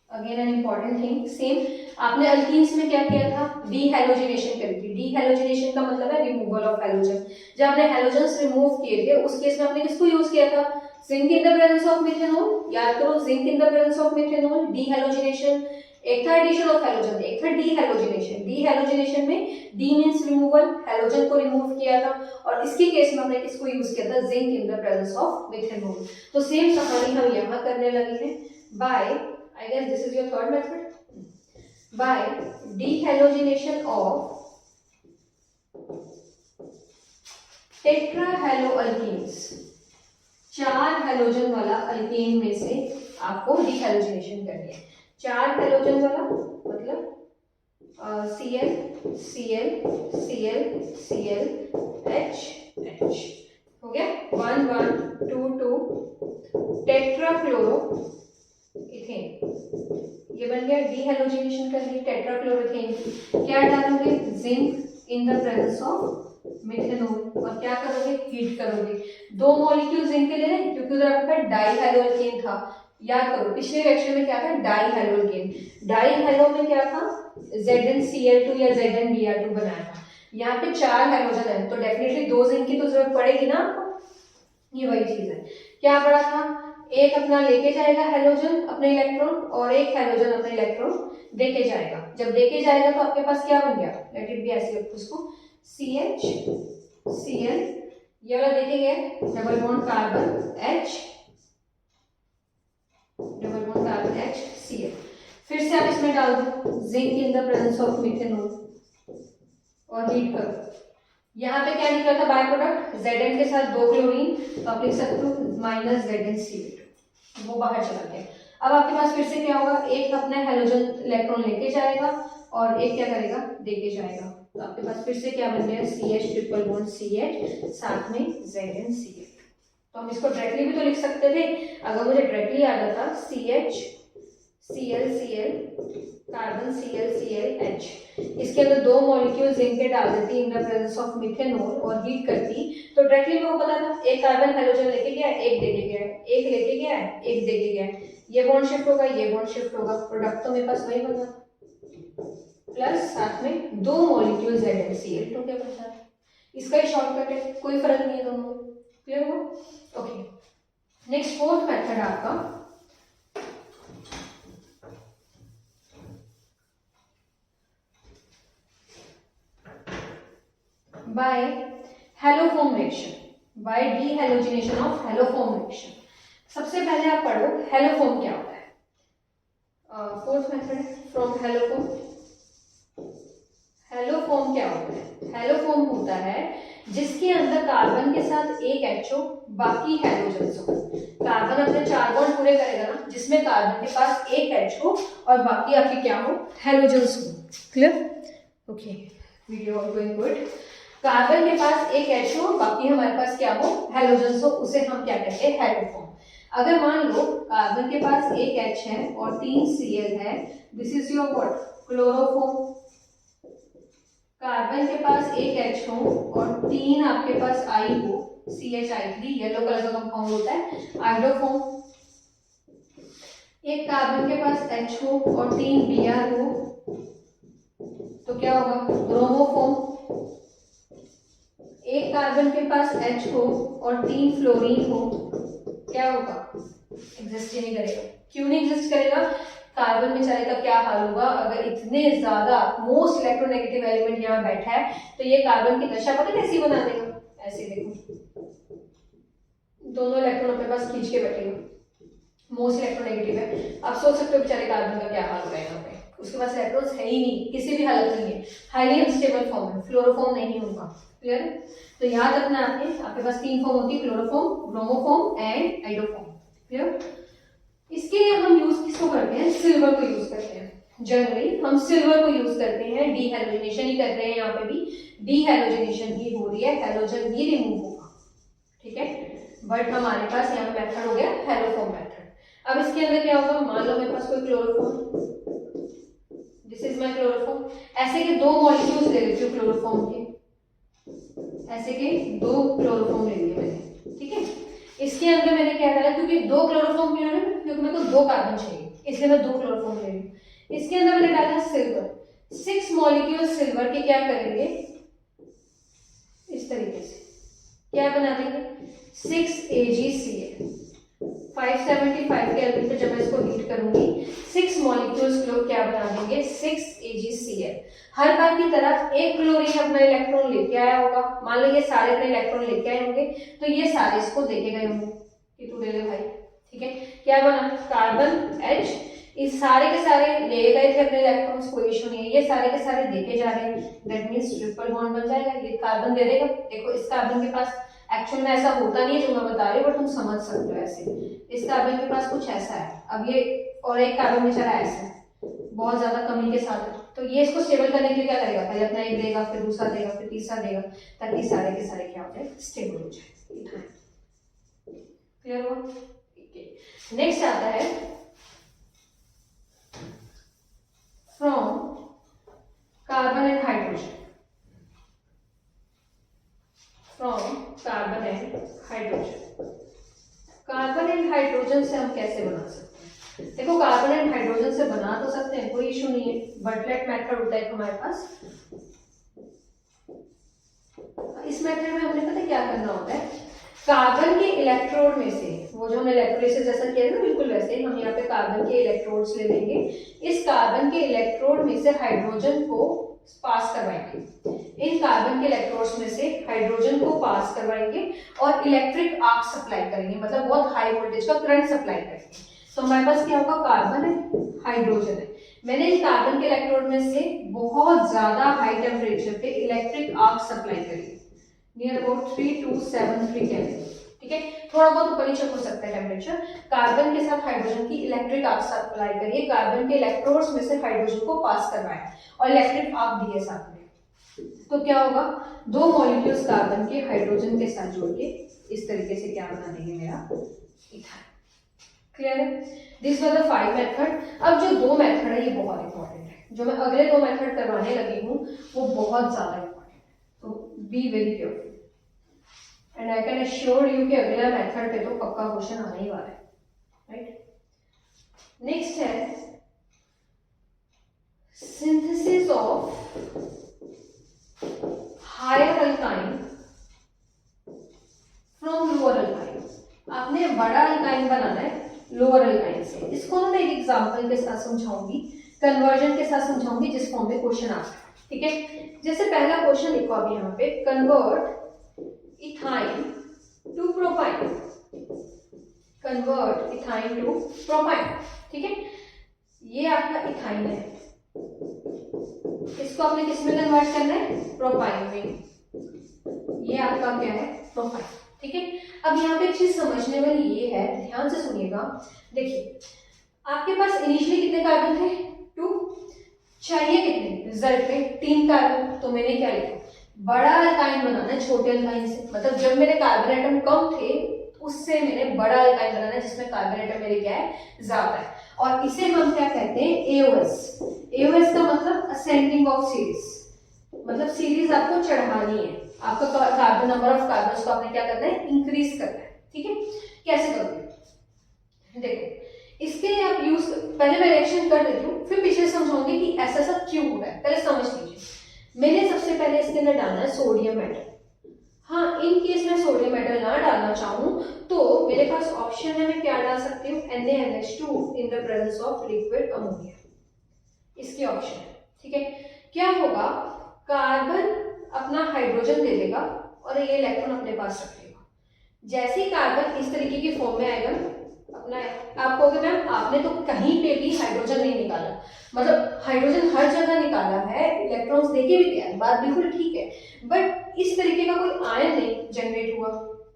again an important thing, same आपने अल्कीन्स में क्या किया था, डीहैलोजिनेशन करी थी। डीहैलोजिनेशन का मतलब है रिमूवल ऑफ हैलोजन। जब आपने हैलोजन्स रिमूव किए थे उस केस में आपने किसको यूज किया था, zinc in the presence of methanol, याद करो zinc in the presence of methanol, dehalogenation, एक था एडिशन ऑफ हैलोजन, एक था डीहैलोजिनेशन। डीहैलोजिनेशन में डी मींस रिमूवल, हैलोजन को रिमूव किया था, और इसके केस में हमने किसको यूज किया था, zinc in the presence of methanol. तो सेम कहानी हम यहाँ करने लगे हैं by, I guess this is your third method, by dehalogenation of tetrahaloalkenes, 4 halogen वाला अल्केन में से आपको डीहैलोजिनेशन करनी है। 4 हैलोजन वाला मतलब Cl Cl Cl Cl H H, हो गया 1 1 2 2 टेट्राक्लोरो इथेन, ये बन गया डीहैलोजिनेशन कर ली टेट्राक्लोरोथेन की। क्या डालोगे, zinc in the presence of methanol, और क्या करोगे, हीट करोगे। 2 मॉलिक्यूल जिंक के ले रहे हैं क्योंकि उधर आपका डाइहैलोअल्केन था, याद करो पिछले लेक्चर में क्या था, डाइहैलोअल्केन। डाइहैलो में क्या था, ZnCl2 या ZnBr2 बनाया था। यहाँ पे 4 हैलोजन है तो डेफिनेटली 2 जिंक की तो जरूरत पड़ेगी ना आपको, ये वही चीज है। क्या पड़ा था, एक अपना लेके जाएगा हैलोजन अपने इलेक्ट्रॉन, और एक हैलोजन अपने इलेक्ट्रॉन देके जाएगा। जब देके जाएगा तो आपके पास क्या बन गया, लेट इट बी ऐसे रखो उसको, CH Cl, ये वाला देके गया double bond carbon H, double bond carbon H Cl, फिर से आप इसमें डाल दो zinc in the presence of methanol और हीट करो। यहाँ पे क्या निकला था बाय प्रोडक्ट, Zn के साथ 2 क्लोरीन, तो आप लिख सकते हो -ZnCl2, वो बाहर चला गया। अब आपके पास फिर से क्या होगा, एक अपना हैलोजन इलेक्ट्रॉन लेके जाएगा और एक क्या करेगा, देके जाएगा। तो आपके पास फिर से क्या बन गया, CH ट्रिपल बॉन्ड CH साथ में ZnCl। तो हम इसको डायरेक्टली भी तो लिख सकते थे, अगर मुझे डायरेक्टली आ जाता CH Cl Cl carbon Cl Cl H, इसके अंदर 2 मॉलिक्यूल जिंक के डाल देती इन द प्रेजेंस ऑफ मिथेनॉल और हीट करती, तो डायरेक्टली मेरे को पता था एक कार्बन हैलोजन लेके गया, एक देके गया, एक लेके गया, एक देके गया, ये बॉन्ड शिफ्ट होगा, ये बॉन्ड शिफ्ट होगा, प्रोडक्ट तो मेरे पास वही बना, प्लस साथ में 2 मॉलिक्यूल ZnCl2 के बचा है। इसका ही शॉर्टकट है, कोई फर्क नहीं है दोनों में, क्लियर हो, ओके। नेक्स्ट फोर्थ मेथड आपका by haloform reaction, by dehalogenation of haloform reaction। सबसे पहले आप पढ़ो haloform क्या होता है, fourth method from haloform। haloform क्या होता है, haloform होता है जिसके अंदर कार्बन के साथ एक HO बाकी हैलोजन्स हो। कार्बन अपने 4 बॉन्ड पूरे करेगा ना, जिसमें कार्बन के पास एक HO और बाकी आपके क्या हो, हैलोजन्स हो, clear, okay, video going good. Carbon के पास एक H हो, बाकी हमारे पास क्या हो, हैलोजन्स हो, उसे हम क्या कहते हैं, हैलोफॉर्म। अगर मान लो कार्बन के पास एक H है और 3 Cl है, this is your what, chloroform. Carbon के पास एक H हो और 3 आपके पास I हो, CHI3, येलो कलर का कंपाउंड होता है, आइडोफॉर्म। एक कार्बन के पास H हो और 3 Br हो, तो क्या होगा, ब्रोमोफॉर्म। एक कार्बन के पास H हो और 3 फ्लोरीन हो, क्या होगा? एग्जिस्ट ही नहीं करेगा। क्यों नहीं एग्जिस्ट करेगा? कार्बन बेचारे का क्या हाल होगा अगर इतने ज्यादा मोस्ट इलेक्ट्रोनेगेटिव एलिमेंट यहाँ बैठा है, तो ये कार्बन की दशा पता कैसी बना देगा? ऐसे देखो, दोनों इलेक्ट्रॉन अपने पास खींच के बैठेगा, मोस्ट इलेक्ट्रोनेगेटिव है। आप सोच सकते हो बेचारे कार्बन का क्या हाल होगा यहाँ पे, उसके पास इलेक्ट्रॉन्स है ही नहीं, किसी भी हालत में है, हाईली अनस्टेबल फॉर्म है, फ्लोरोफॉर्म नहीं होगा। क्लियर है? तो याद रखना आपके पास 3 फॉर्म होती है, chloroform, bromoform and iodoform. Clear? इसके लिए हम यूज किसको करते हैं? सिल्वर को यूज करते हैं। जनरली हम सिल्वर को यूज करते हैं, डीहैलोजिनेशन ही कर रहे हैं, यहाँ पे भी डीहैलोजिनेशन ही हो रही है, हैलोजन ही रिमूव होगा। ठीक है, बट हमारे पास यहाँ पे मेथड हो गया हैलोफॉर्म मेथड। अब इसके अंदर क्या होगा? मान लो मेरे पास कोई chloroform, this is my chloroform, ऐसे के 2 मॉलिक्यूल्स ले लेती हूँ क्लोरोफॉर्म के, ऐसे के 2 क्लोरोफॉर्म ले लिए मैंने। ठीक है, इसके अंदर मैंने क्या डाला, क्योंकि 2 क्लोरोफॉर्म क्यों है, क्योंकि मेरे को 2 कार्बन चाहिए, इसलिए मैं 2 क्लोरोफॉर्म ले रही हूँ। इसके अंदर मैंने डाला सिल्वर, 6 मॉलिक्यूल सिल्वर के क्या करेंगे? इस तरीके से क्या बना देंगे? 6 AgCl। 575 केल्विन पे जब मैं इसको हीट करूंगी, 6 मॉलिक्यूल्स लोग क्या बना देंगे? 6 AgCl। हर बार की तरह एक क्लोरीन अपना इलेक्ट्रॉन लेके आया होगा, मान लो ये सारे अपने इलेक्ट्रॉन लेके आए होंगे, तो ये सारे इसको देके गए होंगे कि तू ले ले भाई। ठीक है, क्या बना? कार्बन H, इस सारे के सारे ले गए थे अपने इलेक्ट्रॉन्स, कोई इशू नहीं है, ये सारे के सारे देके जा रहे हैं, दैट मींस ट्रिपल बॉन्ड बन जाएगा, ये कार्बन दे देगा। देखो इस कार्बन के पास एक्चुअल में ऐसा होता नहीं है जो मैं बता रही हूँ, बट तुम समझ सकते हो ऐसे, इस कार्बन के पास कुछ ऐसा है, अब ये और एक कार्बन बेचारा ऐसा है, बहुत ज्यादा कमी के साथ, तो ये इसको स्टेबल करने के लिए क्या करेगा? पहले अपना एक देगा, फिर दूसरा देगा, फिर तीसरा देगा, ताकि सारे के सारे क्या हो जाए? स्टेबल हो जाए। क्लियर हुआ? नेक्स्ट आता है from carbon and hydrogen, from carbon and hydrogen. Carbon and hydrogen से हम कैसे बना सकते हैं? देखो कार्बन एंड हाइड्रोजन से बना तो सकते हैं, कोई इशू नहीं है, बटलेट मेथड होता है हमारे पास। इस मेथड में हमने पता क्या करना होता है? कार्बन के इलेक्ट्रोड में से, वो जो हमने इलेक्ट्रोलिसिस जैसा किया है ना, बिल्कुल वैसे हम यहाँ पे कार्बन के इलेक्ट्रोड्स ले लेंगे, इस कार्बन के इलेक्ट्रोड में से हाइड्रोजन को पास करवाएंगे, इन कार्बन के इलेक्ट्रोड्स में से हाइड्रोजन को पास करवाएंगे और इलेक्ट्रिक आर्क सप्लाई करेंगे, मतलब बहुत हाई वोल्टेज का करंट सप्लाई करेंगे। तो हमारे पास क्या होगा? कार्बन है, हाइड्रोजन है, मैंने इन कार्बन के इलेक्ट्रोड में से बहुत ज्यादा हाई टेम्परेचर पे इलेक्ट्रिक आर्क सप्लाई करी, नियर अबाउट 3273 केल्विन। ठीक है, थोड़ा बहुत ऊपर नीचे हो सकता है टेम्परेचर। कार्बन के साथ हाइड्रोजन की इलेक्ट्रिक आर्क सप्लाई करिए, कार्बन के इलेक्ट्रोड्स में से हाइड्रोजन को पास करवाया और इलेक्ट्रिक आर्क दिए साथ में, तो क्या होगा? 2 मॉलिक्यूल्स कार्बन के हाइड्रोजन के साथ जोड़ के इस तरीके से क्या बना देंगे? मेरा इथाइन। क्लियर है? This was the 5 method. अब जो 2 मेथड है ये बहुत इंपॉर्टेंट है, जो मैं अगले 2 मेथड करवाने लगी हूँ वो बहुत ज्यादा इंपॉर्टेंट है, तो be very careful and I can assure you कि अगला मेथड पे तो पक्का क्वेश्चन आने ही वाला है। राइट, नेक्स्ट है synthesis of higher alkyne from lower alkyne. आपने बड़ा अल्काइन बनाना है लोअर अल्काइन से। इसको ना मैं एक एग्जांपल के साथ समझाऊंगी, कन्वर्जन के साथ समझाऊंगी, जिस फॉर्म में क्वेश्चन आता है। ठीक है, जैसे पहला क्वेश्चन लिखो अभी यहाँ पे, convert ethyne to propyne, convert ethyne to propyne. ठीक है, ये आपका इथाइन है, इसको आपने किस में कन्वर्ट करना है? प्रोपाइन में। ये आपका क्या है? प्रोपाइन। ठीक है, अब यहाँ पे एक चीज समझने वाली ये है, ध्यान से सुनिएगा। देखिए आपके पास इनिशियली कितने कार्बन थे? 2। चाहिए कितने? रिजल्ट पे 3 कार्बन, तो मैंने क्या लिखा? बड़ा अल्काइन बनाना है छोटे अल्काइन से, मतलब जब मेरे कार्बन एटम कम थे उससे मैंने बड़ा अल्काइन बनाना है जिसमें कार्बन एटम मेरे क्या है? ज्यादा है, और इसे हम क्या कहते हैं? AOS। AOS का मतलब असेंडिंग ऑफ सीरीज, मतलब सीरीज आपको चढ़ानी है, आपका कार्बन नंबर ऑफ कार्बन को आपने क्या करना है? इंक्रीज करना है। ठीक है, कैसे करोगे? देखो इसके लिए आप यूज, पहले मैं रिएक्शन कर देती हूँ, फिर पीछे समझाऊंगी कि ऐसा सब क्यों हो रहा है, पहले समझ लीजिए। मैंने सबसे पहले इसके अंदर डालना है सोडियम एटम। हाँ, इन केस में सोडियम मेटल ना डालना चाहूँ तो मेरे पास ऑप्शन है, मैं क्या डाल सकती हूँ, NaNH2 in the presence of liquid ammonia, इसके ऑप्शन है। ठीक है, क्या होगा, कार्बन अपना हाइड्रोजन दे देगा और ये इलेक्ट्रॉन अपने पास रख लेगा। जैसे ही कार्बन इस तरीके की फॉर्म में आएगा अपना, आप कहोगे मैम आपने तो कहीं पे भी हाइड्रोजन नहीं निकाला, मतलब हाइड्रोजन हर जगह निकाला है, इलेक्ट्रॉन्स देके भी दिया है, बात बिल्कुल ठीक है, बट इस तरीके का कोई आयन नहीं जनरेट हुआ,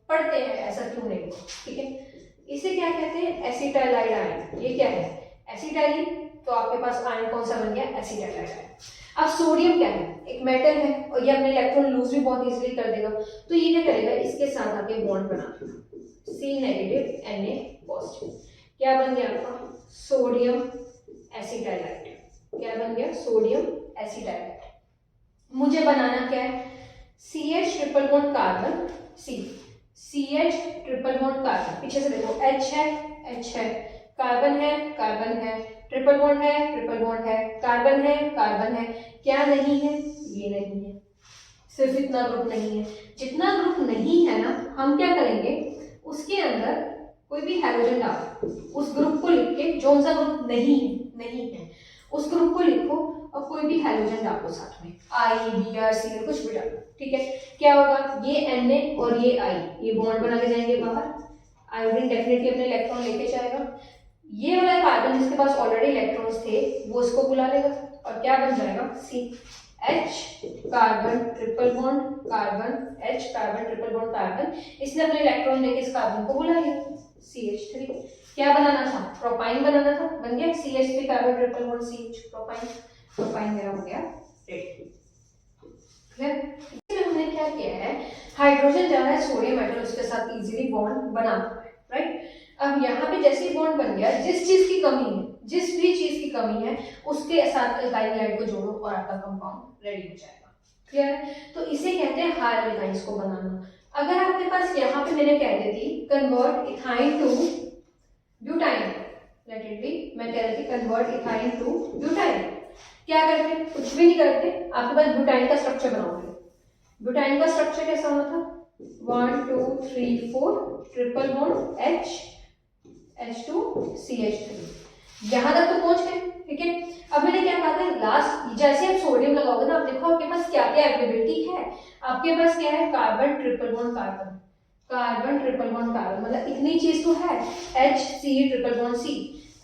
पढ़ते हैं ऐसा क्यों नहीं हुआ। ठीक है, इसे क्या कहते हैं, एसिटाइलाइड आयन। ये क्या है, एसिटाइलिन, तो आपके पास आयन कौन सा बन गया, एसिटाइलाइड आयन। अब सोडियम क्या है, एक मेटल है और ये अपने इलेक्ट्रॉन लूज भी बहुत इजीली कर देगा, तो ये क्या करेगा, इसके साथ आके बॉन्ड बना देगा, C नेगेटिव Na पॉजिटिव, क्या बन गया आपका, सोडियम एसिटाइलाइड। क्या बन गया, सोडियम एसिटाइलाइड। मुझे बनाना क्या है, CH triple bond carbon, CH triple bond carbon, पीछे से देखो H है, कार्बन है, ट्रिपल बॉन्ड है, कार्बन है, क्या नहीं है, ये नहीं है, सिर्फ इतना ग्रुप नहीं है। जितना ग्रुप नहीं है ना, हम क्या करेंगे, उसके अंदर कोई भी हाइड्रोजन डालो, उस ग्रुप को लिख के, जो सा ग्रुप नहीं है उस ग्रुप को लिखो और कोई भी हाइड्रोजन डालो साथ में, I, Br, Cl कुछ भी डालो। ठीक है, क्या होगा, ये Na और ये I, ये बॉन्ड बना के जाएंगे बाहर, आयोडीन डेफिनेटली अपने इलेक्ट्रॉन लेके जाएगा, ये वाला कार्बन जिसके पास ऑलरेडी इलेक्ट्रॉन्स थे वो इसको बुला लेगा और क्या बन जाएगा, CH carbon triple bond carbon, H carbon triple bond carbon, इसने अपने इलेक्ट्रॉन लेके इस कार्बन को बुला लिया, CH3। क्या बनाना था, प्रोपाइन बनाना था, बन गया CH3 carbon triple bond CH, propyne मेरा हो गया रेडी। क्लियर, इसमें हमने क्या किया है, हाइड्रोजन जा रहा है सोडियम मेटल, उसके साथ इजीली बॉन्ड बना, राइट। अब यहाँ पे जैसे ही बॉन्ड बन गया, जिस भी चीज की कमी है उसके साथ एल्काइल हाइड्राइड को जोड़ो और आपका कंपाउंड रेडी हो जाएगा। क्लियर है, तो इसे कहते हैं हायर एल्काइंस को बनाना। अगर आपके पास यहाँ पे मैंने कह देती convert ethyne to butyne, let it be, मैं कह रही थी कन्वर्ट इथाइन टू ब्यूटाइन, क्या करते, कुछ भी नहीं करते, आपके पास ब्यूटाइन का स्ट्रक्चर बनाओगे। ब्यूटाइन का स्ट्रक्चर कैसा होना था, 1 2 3 4 ट्रिपल बॉन्ड H2 CH3, यहां तक तो पहुंच गए। ठीक है, अब मैंने क्या कहा था, लास्ट जैसे आप सोडियम लगाओगे ना, आप देखो आपके पास क्या क्या अवेलेबिलिटी है, आपके पास क्या है, कार्बन ट्रिपल बॉन्ड कार्बन, मतलब इतनी चीज तो है, HC triple bond C,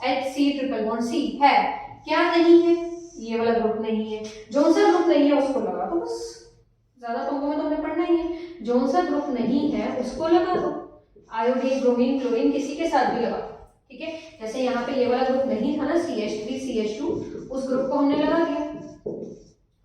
HC triple bond C है, क्या नहीं है, ये वाला ग्रुप नहीं है, जो सा ग्रुप नहीं है उसको लगा दो बस, ज्यादा पंखों में तो हमने पढ़ना ही है, जो सा ग्रुप नहीं है उसको लगा दो, आयोडीन ब्रोमीन क्लोरीन किसी के साथ भी लगा दो। ठीक है, जैसे यहाँ पे ये वाला ग्रुप नहीं था ना, CH3 CH2, उस ग्रुप को हमने लगा दिया,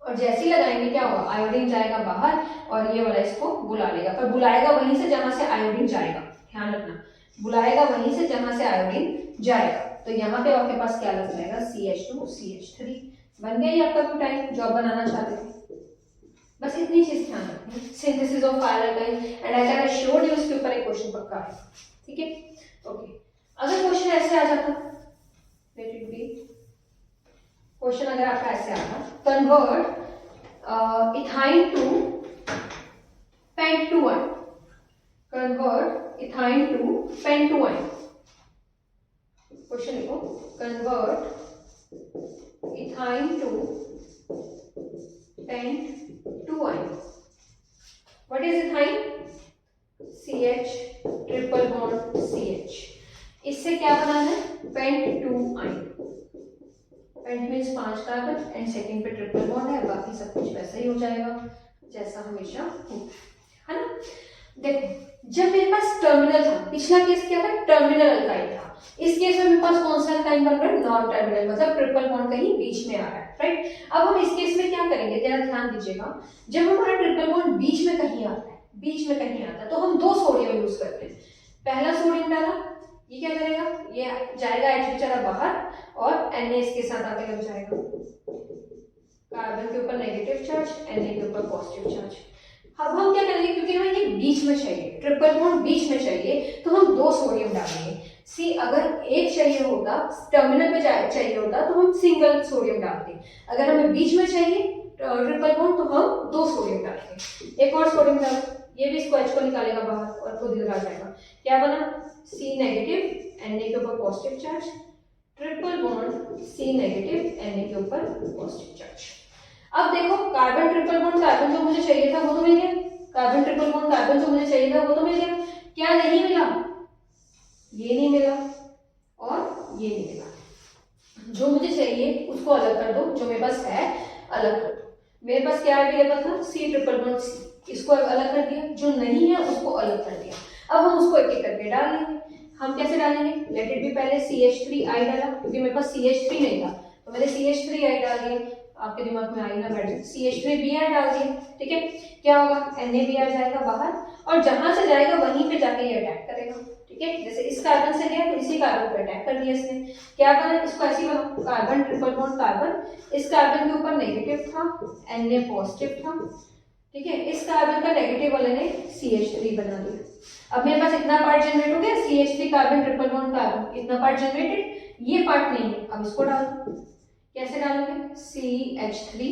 और जैसे ही लगाएंगे क्या होगा, आयोडीन जाएगा बाहर और ये वाला इसको बुला लेगा, पर बुलाएगा वहीं से जहां से आयोडीन जाएगा, ध्यान रखना, बुलाएगा वहीं से जहां से आयोडीन जाएगा। तो यहाँ पे आपके पास क्या लग जाएगा, CH2 CH3, बन गया ये आपका ब्यूटाइन जो आप बनाना चाहते थे। बस इतनी चीज ध्यान रखनी, synthesis of higher alkyne, and I can assure you इसके ऊपर एक क्वेश्चन पक्का है। ठीक है, ओके, अगर क्वेश्चन ऐसे आ जाता, लेट इट बी, क्वेश्चन अगर आपका ऐसे आता, convert ethyne to pentyne, convert ethyne to pentyne, question लिखो, convert ethyne to pentyne, what is ethyne, CH triple bond CH, इससे क्या बनाना है, pentyne, pent means 5 carbon and second पे ट्रिपल बॉन्ड है, बाकी सब कुछ वैसा ही हो जाएगा जैसा हमेशा होता है ना। देखो, जब मेरे पास टर्मिनल था, पिछला केस क्या था, टर्मिनल अल्काइन था, इस केस में मेरे पास कौन सा अल्काइन बन रहा है, नॉन टर्मिनल, मतलब ट्रिपल बॉन्ड कहीं बीच में आ रहा है, राइट। अब हम इस केस में क्या करेंगे, जरा ध्यान दीजिएगा, जब हमारा ट्रिपल बॉन्ड बीच में कहीं आता है, तो हम 2 सोडियम यूज करते हैं। पहला सोडियम डाला, ये क्या करेगा, ये जाएगा H बेचारा बाहर और Na इसके साथ आके लग जाएगा, कार्बन के ऊपर नेगेटिव चार्ज, Na के ऊपर पॉजिटिव चार्ज। अब हम क्या करेंगे, क्योंकि हमें ये बीच में चाहिए, ट्रिपल बॉन्ड बीच में चाहिए, तो हम 2 सोडियम डालेंगे। सी, अगर एक चाहिए होता, टर्मिनल पे चाहिए होता, तो हम सिंगल सोडियम डालते, अगर हमें बीच में चाहिए ट्रिपल बॉन्ड तो हम 2 सोडियम डालेंगे। एक और सोडियम डालो, ये भी इसको H को निकालेगा बाहर और खुद इधर आ जाएगा। क्या बना? C नेगेटिव Na के ऊपर positive charge, triple bond C negative Na के ऊपर पॉजिटिव चार्ज। अब देखो कार्बन ट्रिपल बॉन्ड कार्बन जो मुझे चाहिए था वो तो मिल गया, कार्बन ट्रिपल बॉन्ड कार्बन जो मुझे चाहिए था वो तो मिल गया। क्या नहीं मिला? ये नहीं मिला और ये नहीं मिला। जो मुझे चाहिए उसको अलग कर दो, जो मेरे पास है अलग कर दो। मेरे पास क्या अवेलेबल था? C ट्रिपल बॉन्ड C, इसको अलग कर दिया, जो नहीं है उसको अलग कर दिया। अब हम उसको एक एक करके डाल लेंगे। हम कैसे डालेंगे? लेट इट बी, पहले CH3I डाला क्योंकि मेरे पास CH3 नहीं था तो मैंने CH3I डाल दिया। आपके दिमाग में आई ना बैठ जाए, CH3Br डाल दिया। ठीक है, क्या होगा? NaBr जाएगा बाहर और जहां से जाएगा वहीं पे जाके ये अटैक करेगा। ठीक है, जैसे इस कार्बन से गया तो इसी कार्बन पे अटैक कर दिया इसने। क्या बना? इसको ऐसे ही बना, कार्बन ट्रिपल बॉन्ड कार्बन, इस कार्बन के ऊपर नेगेटिव था, Na पॉजिटिव था। ठीक है, इस कार्बन का नेगेटिव वाले ने CH3 बना दिया। अब मेरे पास इतना पार्ट जनरेट हो गया, CH3 carbon triple bond carbon, इतना पार्ट जनरेटेड। ये पार्ट नहीं है, अब इसको डालो। कैसे डालोगे? CH3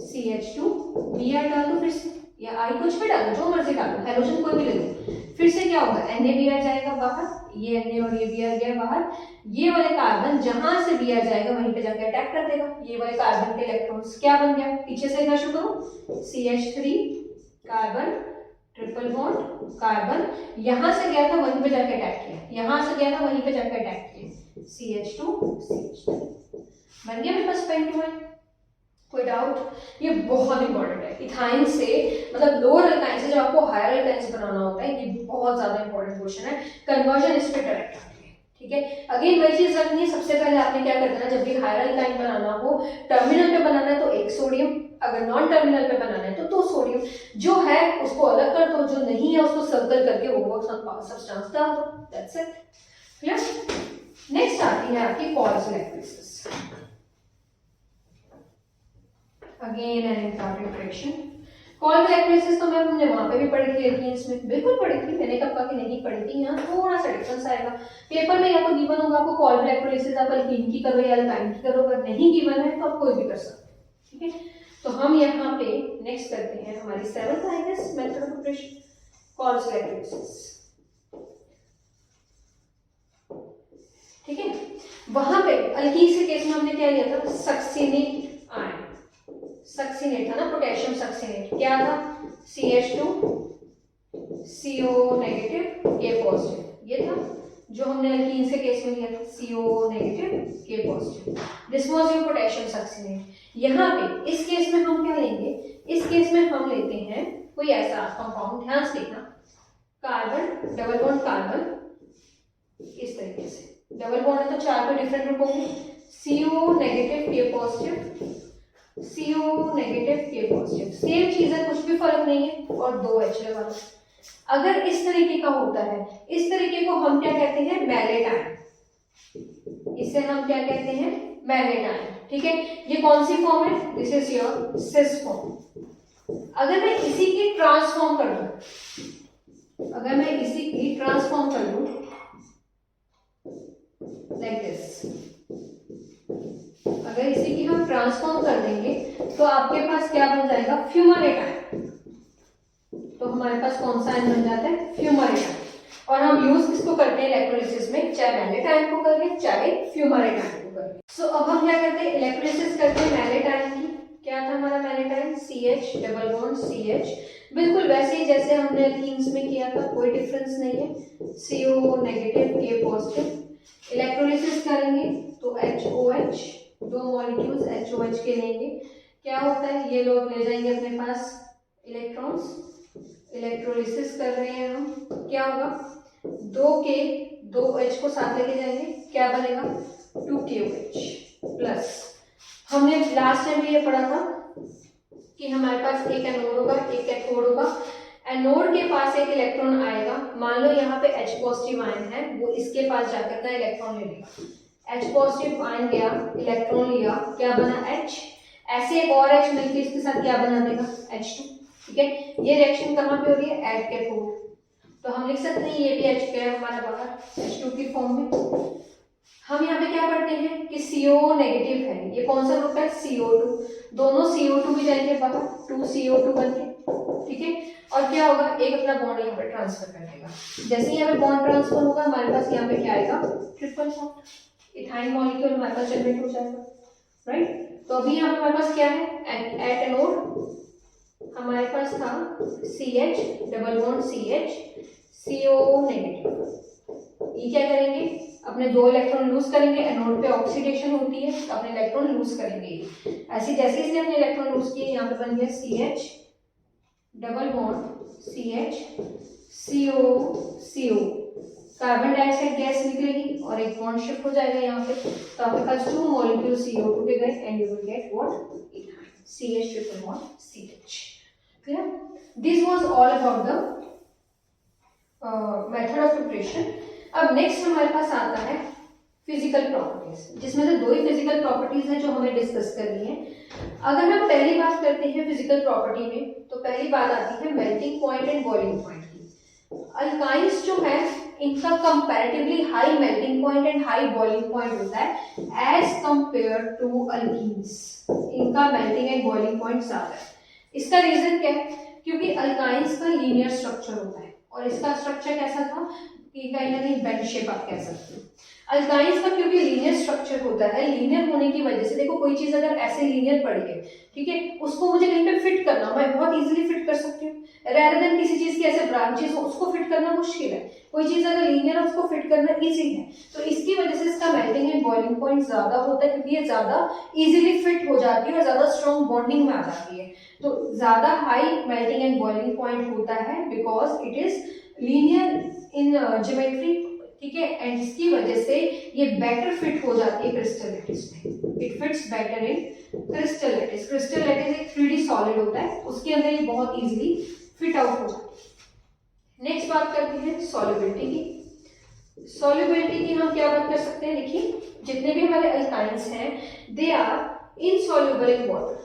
CH2 Br डाल दो फिर से, या I कुछ भी डालो, जो मर्जी डालो, हाइड्रोजन कोई भी ले लो। फिर से क्या होगा? NaBr जाएगा बाहर, ये Na और ये Br गया बाहर। ये वाले कार्बन जहां से Br जाएगा वहीं पे जाके अटैक कर देगा। ये वाले कार्बन के इलेक्ट्रॉन्स क्या बन गया? पीछे से इधर शुरू करो, CH3 carbon triple bond carbon, यहां से गया था वहीं पे जाके अटैक किया, यहां से गया था वहीं पे जाके अटैक किया, CH2 CH3 बन गया मेरे पास पेंटोन। कोई डाउट? ये बहुत इंपॉर्टेंट है। इथाइन से मतलब लोअर अल्काइन से जब आपको हायर अल्काइंस बनाना होता है, ये बहुत ज्यादा इंपॉर्टेंट क्वेश्चन है। कन्वर्जन इस पे डायरेक्ट आती है। ठीक है, अगेन वही चीज रखनी है, सबसे पहले आपने क्या करना है, जब भी हायर अल्काइन बनाना हो, टर्मिनल पे बनाना है तो एक सोडियम, अगर नॉन टर्मिनल पे बनाना है तो दो सोडियम। जो है उसको अलग कर दो, जो नहीं है उसको सर्कल करके वो सब्सटेंस डाल दो। That's it. क्लियर? नेक्स्ट आती है आपकी Kolbe's electrolysis. Again an important question. Kolbe electrolysis तो हमने वहां पे भी पढ़ी थी, एल्कीन्स में बिल्कुल पढ़ी थी, मैंने कब कहा कि नहीं पढ़ी थी। यहाँ थोड़ा सा डिफरेंस आएगा। पेपर में या तो गिवन होगा आपको कॉल इलेक्ट्रिसिस, आप एल्कीन की करो या अल्काइन की करो, अगर नहीं गिवन है तो आप कोई भी कर सकते हैं। ठीक है, तो हम यहाँ पे नेक्स्ट करते हैं हमारी 7th I guess method of operation, Kolbe electrolysis. ठीक है, वहां पे अल्कीन के केस में हमने क्या लिया था? सक्सिनेट आयन, सक्सिनेट था ना, पोटेशियम सक्सिनेट। क्या था? CH2 CO negative K positive, ये था जो हमने अल्कीन के केस में लिया था, CO negative K positive. This was your potassium succinate. यहाँ पे इस केस में हम क्या लेंगे? इस केस में हम लेते हैं कोई ऐसा कंपाउंड, ध्यान से देखना, कार्बन डबल बॉन्ड कार्बन, इस तरीके से डबल बॉन्ड है तो 4 पे डिफरेंट ग्रुप होंगे, CO negative K positive, CO negative K positive, same चीज है, कुछ भी फर्क नहीं है, और 2 H लगा दो। अगर इस तरीके का होता है, इस तरीके को हम क्या कहते हैं? Mallet ion. इसे हम क्या कहते हैं? Mallet ion. ठीक है, ये कौन सी फॉर्म है? This is your cis form. अगर मैं इसी की ट्रांसफॉर्म कर दूं, अगर मैं इसी की ट्रांसफॉर्म कर दूं लाइक दिस, अगर इसी की हम ट्रांसफॉर्म कर देंगे तो आपके पास क्या बन जाएगा? फ्यूमारेट आयन। तो हमारे पास कौन सा आयन बन जाता है? फ्यूमारेट आयन। और हम यूज किसको करते हैं इलेक्ट्रोलिसिस में? चाहे मैलेट आयन को कर ले, चाहे फ्यूमारेट आयन को कर ले। सो अब हम क्या करते हैं? इलेक्ट्रोलिसिस करते हैं मैलेट आयन की। क्या था हमारा mallet ion? CH double bond CH, बिल्कुल वैसे ही जैसे हमने एल्कीन्स में किया था, कोई डिफरेंस नहीं है। CO negative K positive, electrolysis करेंगे तो HOH, 2 मॉलिक्यूल्स HOH के लेंगे। क्या होता है? ये लोग ले जाएंगे अपने पास इलेक्ट्रॉन्स, इलेक्ट्रोलिसिस कर रहे हैं हम, क्या होगा? 2K 2H को साथ लेके जाएंगे, क्या बनेगा? 2KOH plus. हमने लास्ट टाइम भी ये पढ़ा था कि हमारे पास एक एनोड होगा, एक कैथोड होगा। एनोड के पास एक इलेक्ट्रॉन आएगा, मान लो यहाँ पे H पॉजिटिव आयन है, वो इसके पास जाकर अपना इलेक्ट्रॉन ले लेगा। H पॉजिटिव आयन गया, इलेक्ट्रॉन लिया, क्या बना? H। ऐसे एक और H मिलकर इसके साथ क्या बना देगा? H2। ठीक है, ये रिएक्शन कहाँ पे हो रही है? At cathode. तो हम लिख सकते हैं ये भी H गया हमारा बाहर H2 की फॉर्म में। हम यहाँ पे क्या पढ़ते हैं कि CO नेगेटिव है, ये कौन सा ग्रुप है? CO2। दोनों CO2 भी जाएंगे बाहर, 2CO2 बनके, ठीक है, और क्या होगा, एक अपना बॉन्ड यहाँ पे ट्रांसफर कर देगा। जैसे ही यहाँ पे बॉन्ड ट्रांसफर होगा हमारे पास यहाँ पे क्या आएगा, ट्रिपल बॉन्ड, इथाइल मॉलिक्यूल हमारे पास जनरेट हो जाएगा, राइट। तो अभी यहाँ पे हमारे पास क्या है, एट एनोड हमारे पास था CH double bond CH CO negative. ये क्या करेंगे, अपने 2 इलेक्ट्रॉन लूज करेंगे, एनोड पे ऑक्सीडेशन होती है, अपने इलेक्ट्रॉन लूज करेंगे। ऐसे जैसे इसने अपने इलेक्ट्रॉन लूज किए, यहाँ पे बन गया CH double bond CH CO carbon dioxide gas निकलेगी और एक बॉन्ड शिफ्ट हो जाएगा यहाँ पे, तो आपके पास 2 मॉलिक्यूल CO2 के गए and you will get what, CH triple bond CH। Clear, this was all about the method of preparation. अब नेक्स्ट हमारे पास आता है फिजिकल प्रॉपर्टीज, जिसमें से 2 ही फिजिकल प्रॉपर्टीज हैं जो हमें डिस्कस करनी है। अगर हम पहली बात करते हैं फिजिकल प्रॉपर्टी में, तो पहली बात आती है melting point and boiling point की। अल्काइंस जो है इनका comparatively high melting point and high boiling point होता है एज कंपेयर टू अल्कीन्स। इनका मेल्टिंग एंड बॉइलिंग पॉइंट ज्यादा है। इसका रीजन क्या है, क्योंकि अल्काइंस का लीनियर स्ट्रक्चर होता है और इसका स्ट्रक्चर कैसा था कि कहीं ना कहीं बेड शेप आप कह सकते हो। अल्काइंस का क्योंकि लीनियर स्ट्रक्चर होता है, लीनियर होने की वजह से, देखो कोई चीज अगर ऐसे लीनियर पड़ी है, ठीक है, उसको मुझे कहीं पे फिट करना, मैं बहुत इजीली फिट कर सकती हूँ, रेदर देन किसी चीज की ऐसे ब्रांचेस हो उसको फिट करना मुश्किल है। कोई चीज अगर लीनियर है उसको फिट करना इजी है, तो इसकी वजह से इसका मेल्टिंग एंड बॉइलिंग पॉइंट ज्यादा होता है, क्योंकि ये ज्यादा इजीली फिट हो जाती है और ज्यादा स्ट्रॉन्ग बॉन्डिंग में आ जाती है। तो ज्यादा high melting and boiling point होता है because it is linear in geometry, ठीक है, एंड इसकी वजह से ये बेटर फिट हो जाती है क्रिस्टल लैटिस में। It fits better in crystal lattice. Crystal lattice एक 3D सॉलिड होता है, उसके अंदर ये बहुत इजीली फिट आउट हो जाती है। नेक्स्ट बात करते हैं सॉल्युबिलिटी की। सॉल्युबिलिटी की हम क्या बात कर सकते हैं, देखिए जितने भी हमारे अल्काइंस हैं they are insoluble in water.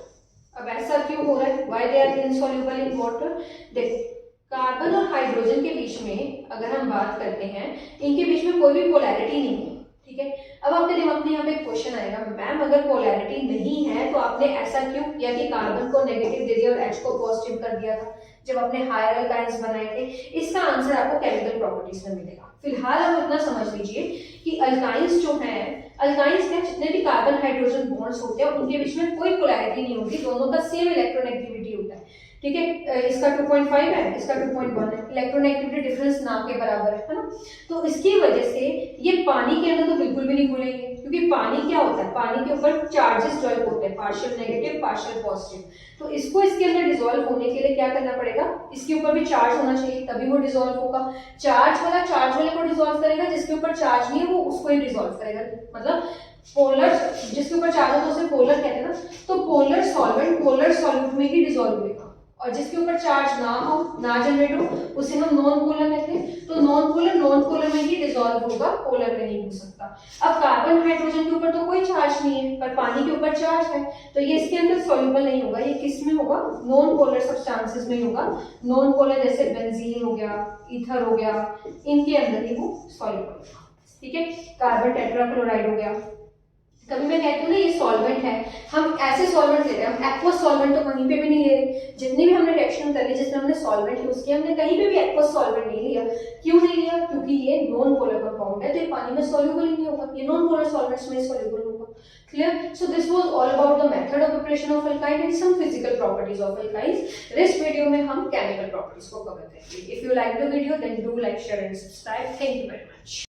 अब ऐसा क्यों हो रहा है, why they are insoluble in water? देखो कार्बन और हाइड्रोजन के बीच में अगर हम बात करते हैं, इनके बीच में कोई भी पोलैरिटी नहीं है, ठीक है। अब आपके दिमाग में यहाँ पे एक क्वेश्चन आएगा, मैम अगर पोलैरिटी नहीं है तो आपने ऐसा क्यों किया कि कार्बन को नेगेटिव दे दिया और H को पॉजिटिव कर दिया था जब आपने हायर अल्काइंस बनाए थे? इसका आंसर आपको केमिकल प्रॉपर्टीज में मिलेगा। फिलहाल आप इतना समझ लीजिए कि अल्काइंस जो है, अल्काइंस में जितने भी कार्बन हाइड्रोजन बॉन्ड्स होते हैं उनके बीच में कोई पोलैरिटी नहीं होती, दोनों का सेम इलेक्ट्रोनेगेटिविटी होता है, ठीक है। इसका 2.5 है, इसका 2.1 है, इलेक्ट्रोनेगेटिविटी डिफरेंस ना के बराबर है ना। तो इसकी वजह से ये पानी के अंदर तो बिल्कुल भी नहीं घुलेंगे, क्योंकि पानी क्या होता है, पानी के ऊपर चार्जेस डिवेलप होते हैं, पार्शियल नेगेटिव पार्शियल पॉजिटिव। तो इसको इसके अंदर डिसॉल्व होने के लिए क्या करना पड़ेगा, इसके ऊपर भी चार्ज होना चाहिए तभी वो डिसॉल्व होगा। चार्ज वाले को डिसॉल्व करेगा, जिसके ऊपर चार्ज नहीं है वो उसको ही डिसॉल्व करेगा। मतलब पोलर, जिसके ऊपर चार्ज होता है उसे पोलर कहते हैं ना, तो पोलर सॉल्वेंट पोलर सॉल्यूट में ही डिसॉल्व होगा, और जिसके ऊपर चार्ज ना हो, ना जनरेट हो, उसे हम नॉन पोलर कहते हैं। तो नॉन पोलर में ही डिसॉल्व होगा, पोलर में नहीं हो सकता। अब कार्बन हाइड्रोजन के ऊपर तो कोई चार्ज नहीं है, पर पानी के ऊपर चार्ज है, तो ये इसके अंदर सॉल्युबल नहीं होगा। ये किस में होगा, नॉन पोलर सब्सटेंसेस में होगा। नॉन पोलर जैसे बेंजीन हो गया, ईथर हो गया, इनके अंदर ही वो सॉल्युबल होगा, ठीक है। कार्बन टेट्राक्लोराइड हो गया, कभी मैं कहती हूँ ना ये सॉल्वेंट है, हम ऐसे सॉल्वेंट ले रहे हैं, हम एक्वस सॉल्वेंट तो कहीं पे भी नहीं ले रहे। जितनी भी हमने रिएक्शन करी जिसमें हमने सॉल्वेंट यूज किया, हमने कहीं पे भी एक्वस सॉल्वेंट नहीं लिया। क्यों नहीं लिया? क्योंकि ये नॉन पोलर कंपाउंड है, तो ये पानी में सॉल्युबल ही नहीं होगा, ये नॉन पोलर सॉल्वेंट्स में सॉल्युबल होगा। Clear? So this was all about the method of preparation of alkyne and some physical properties of alkynes. Next video में हम केमिकल प्रॉपर्टीज को कवर करेंगे। If you like the video then do like, share and subscribe. Thank you very much.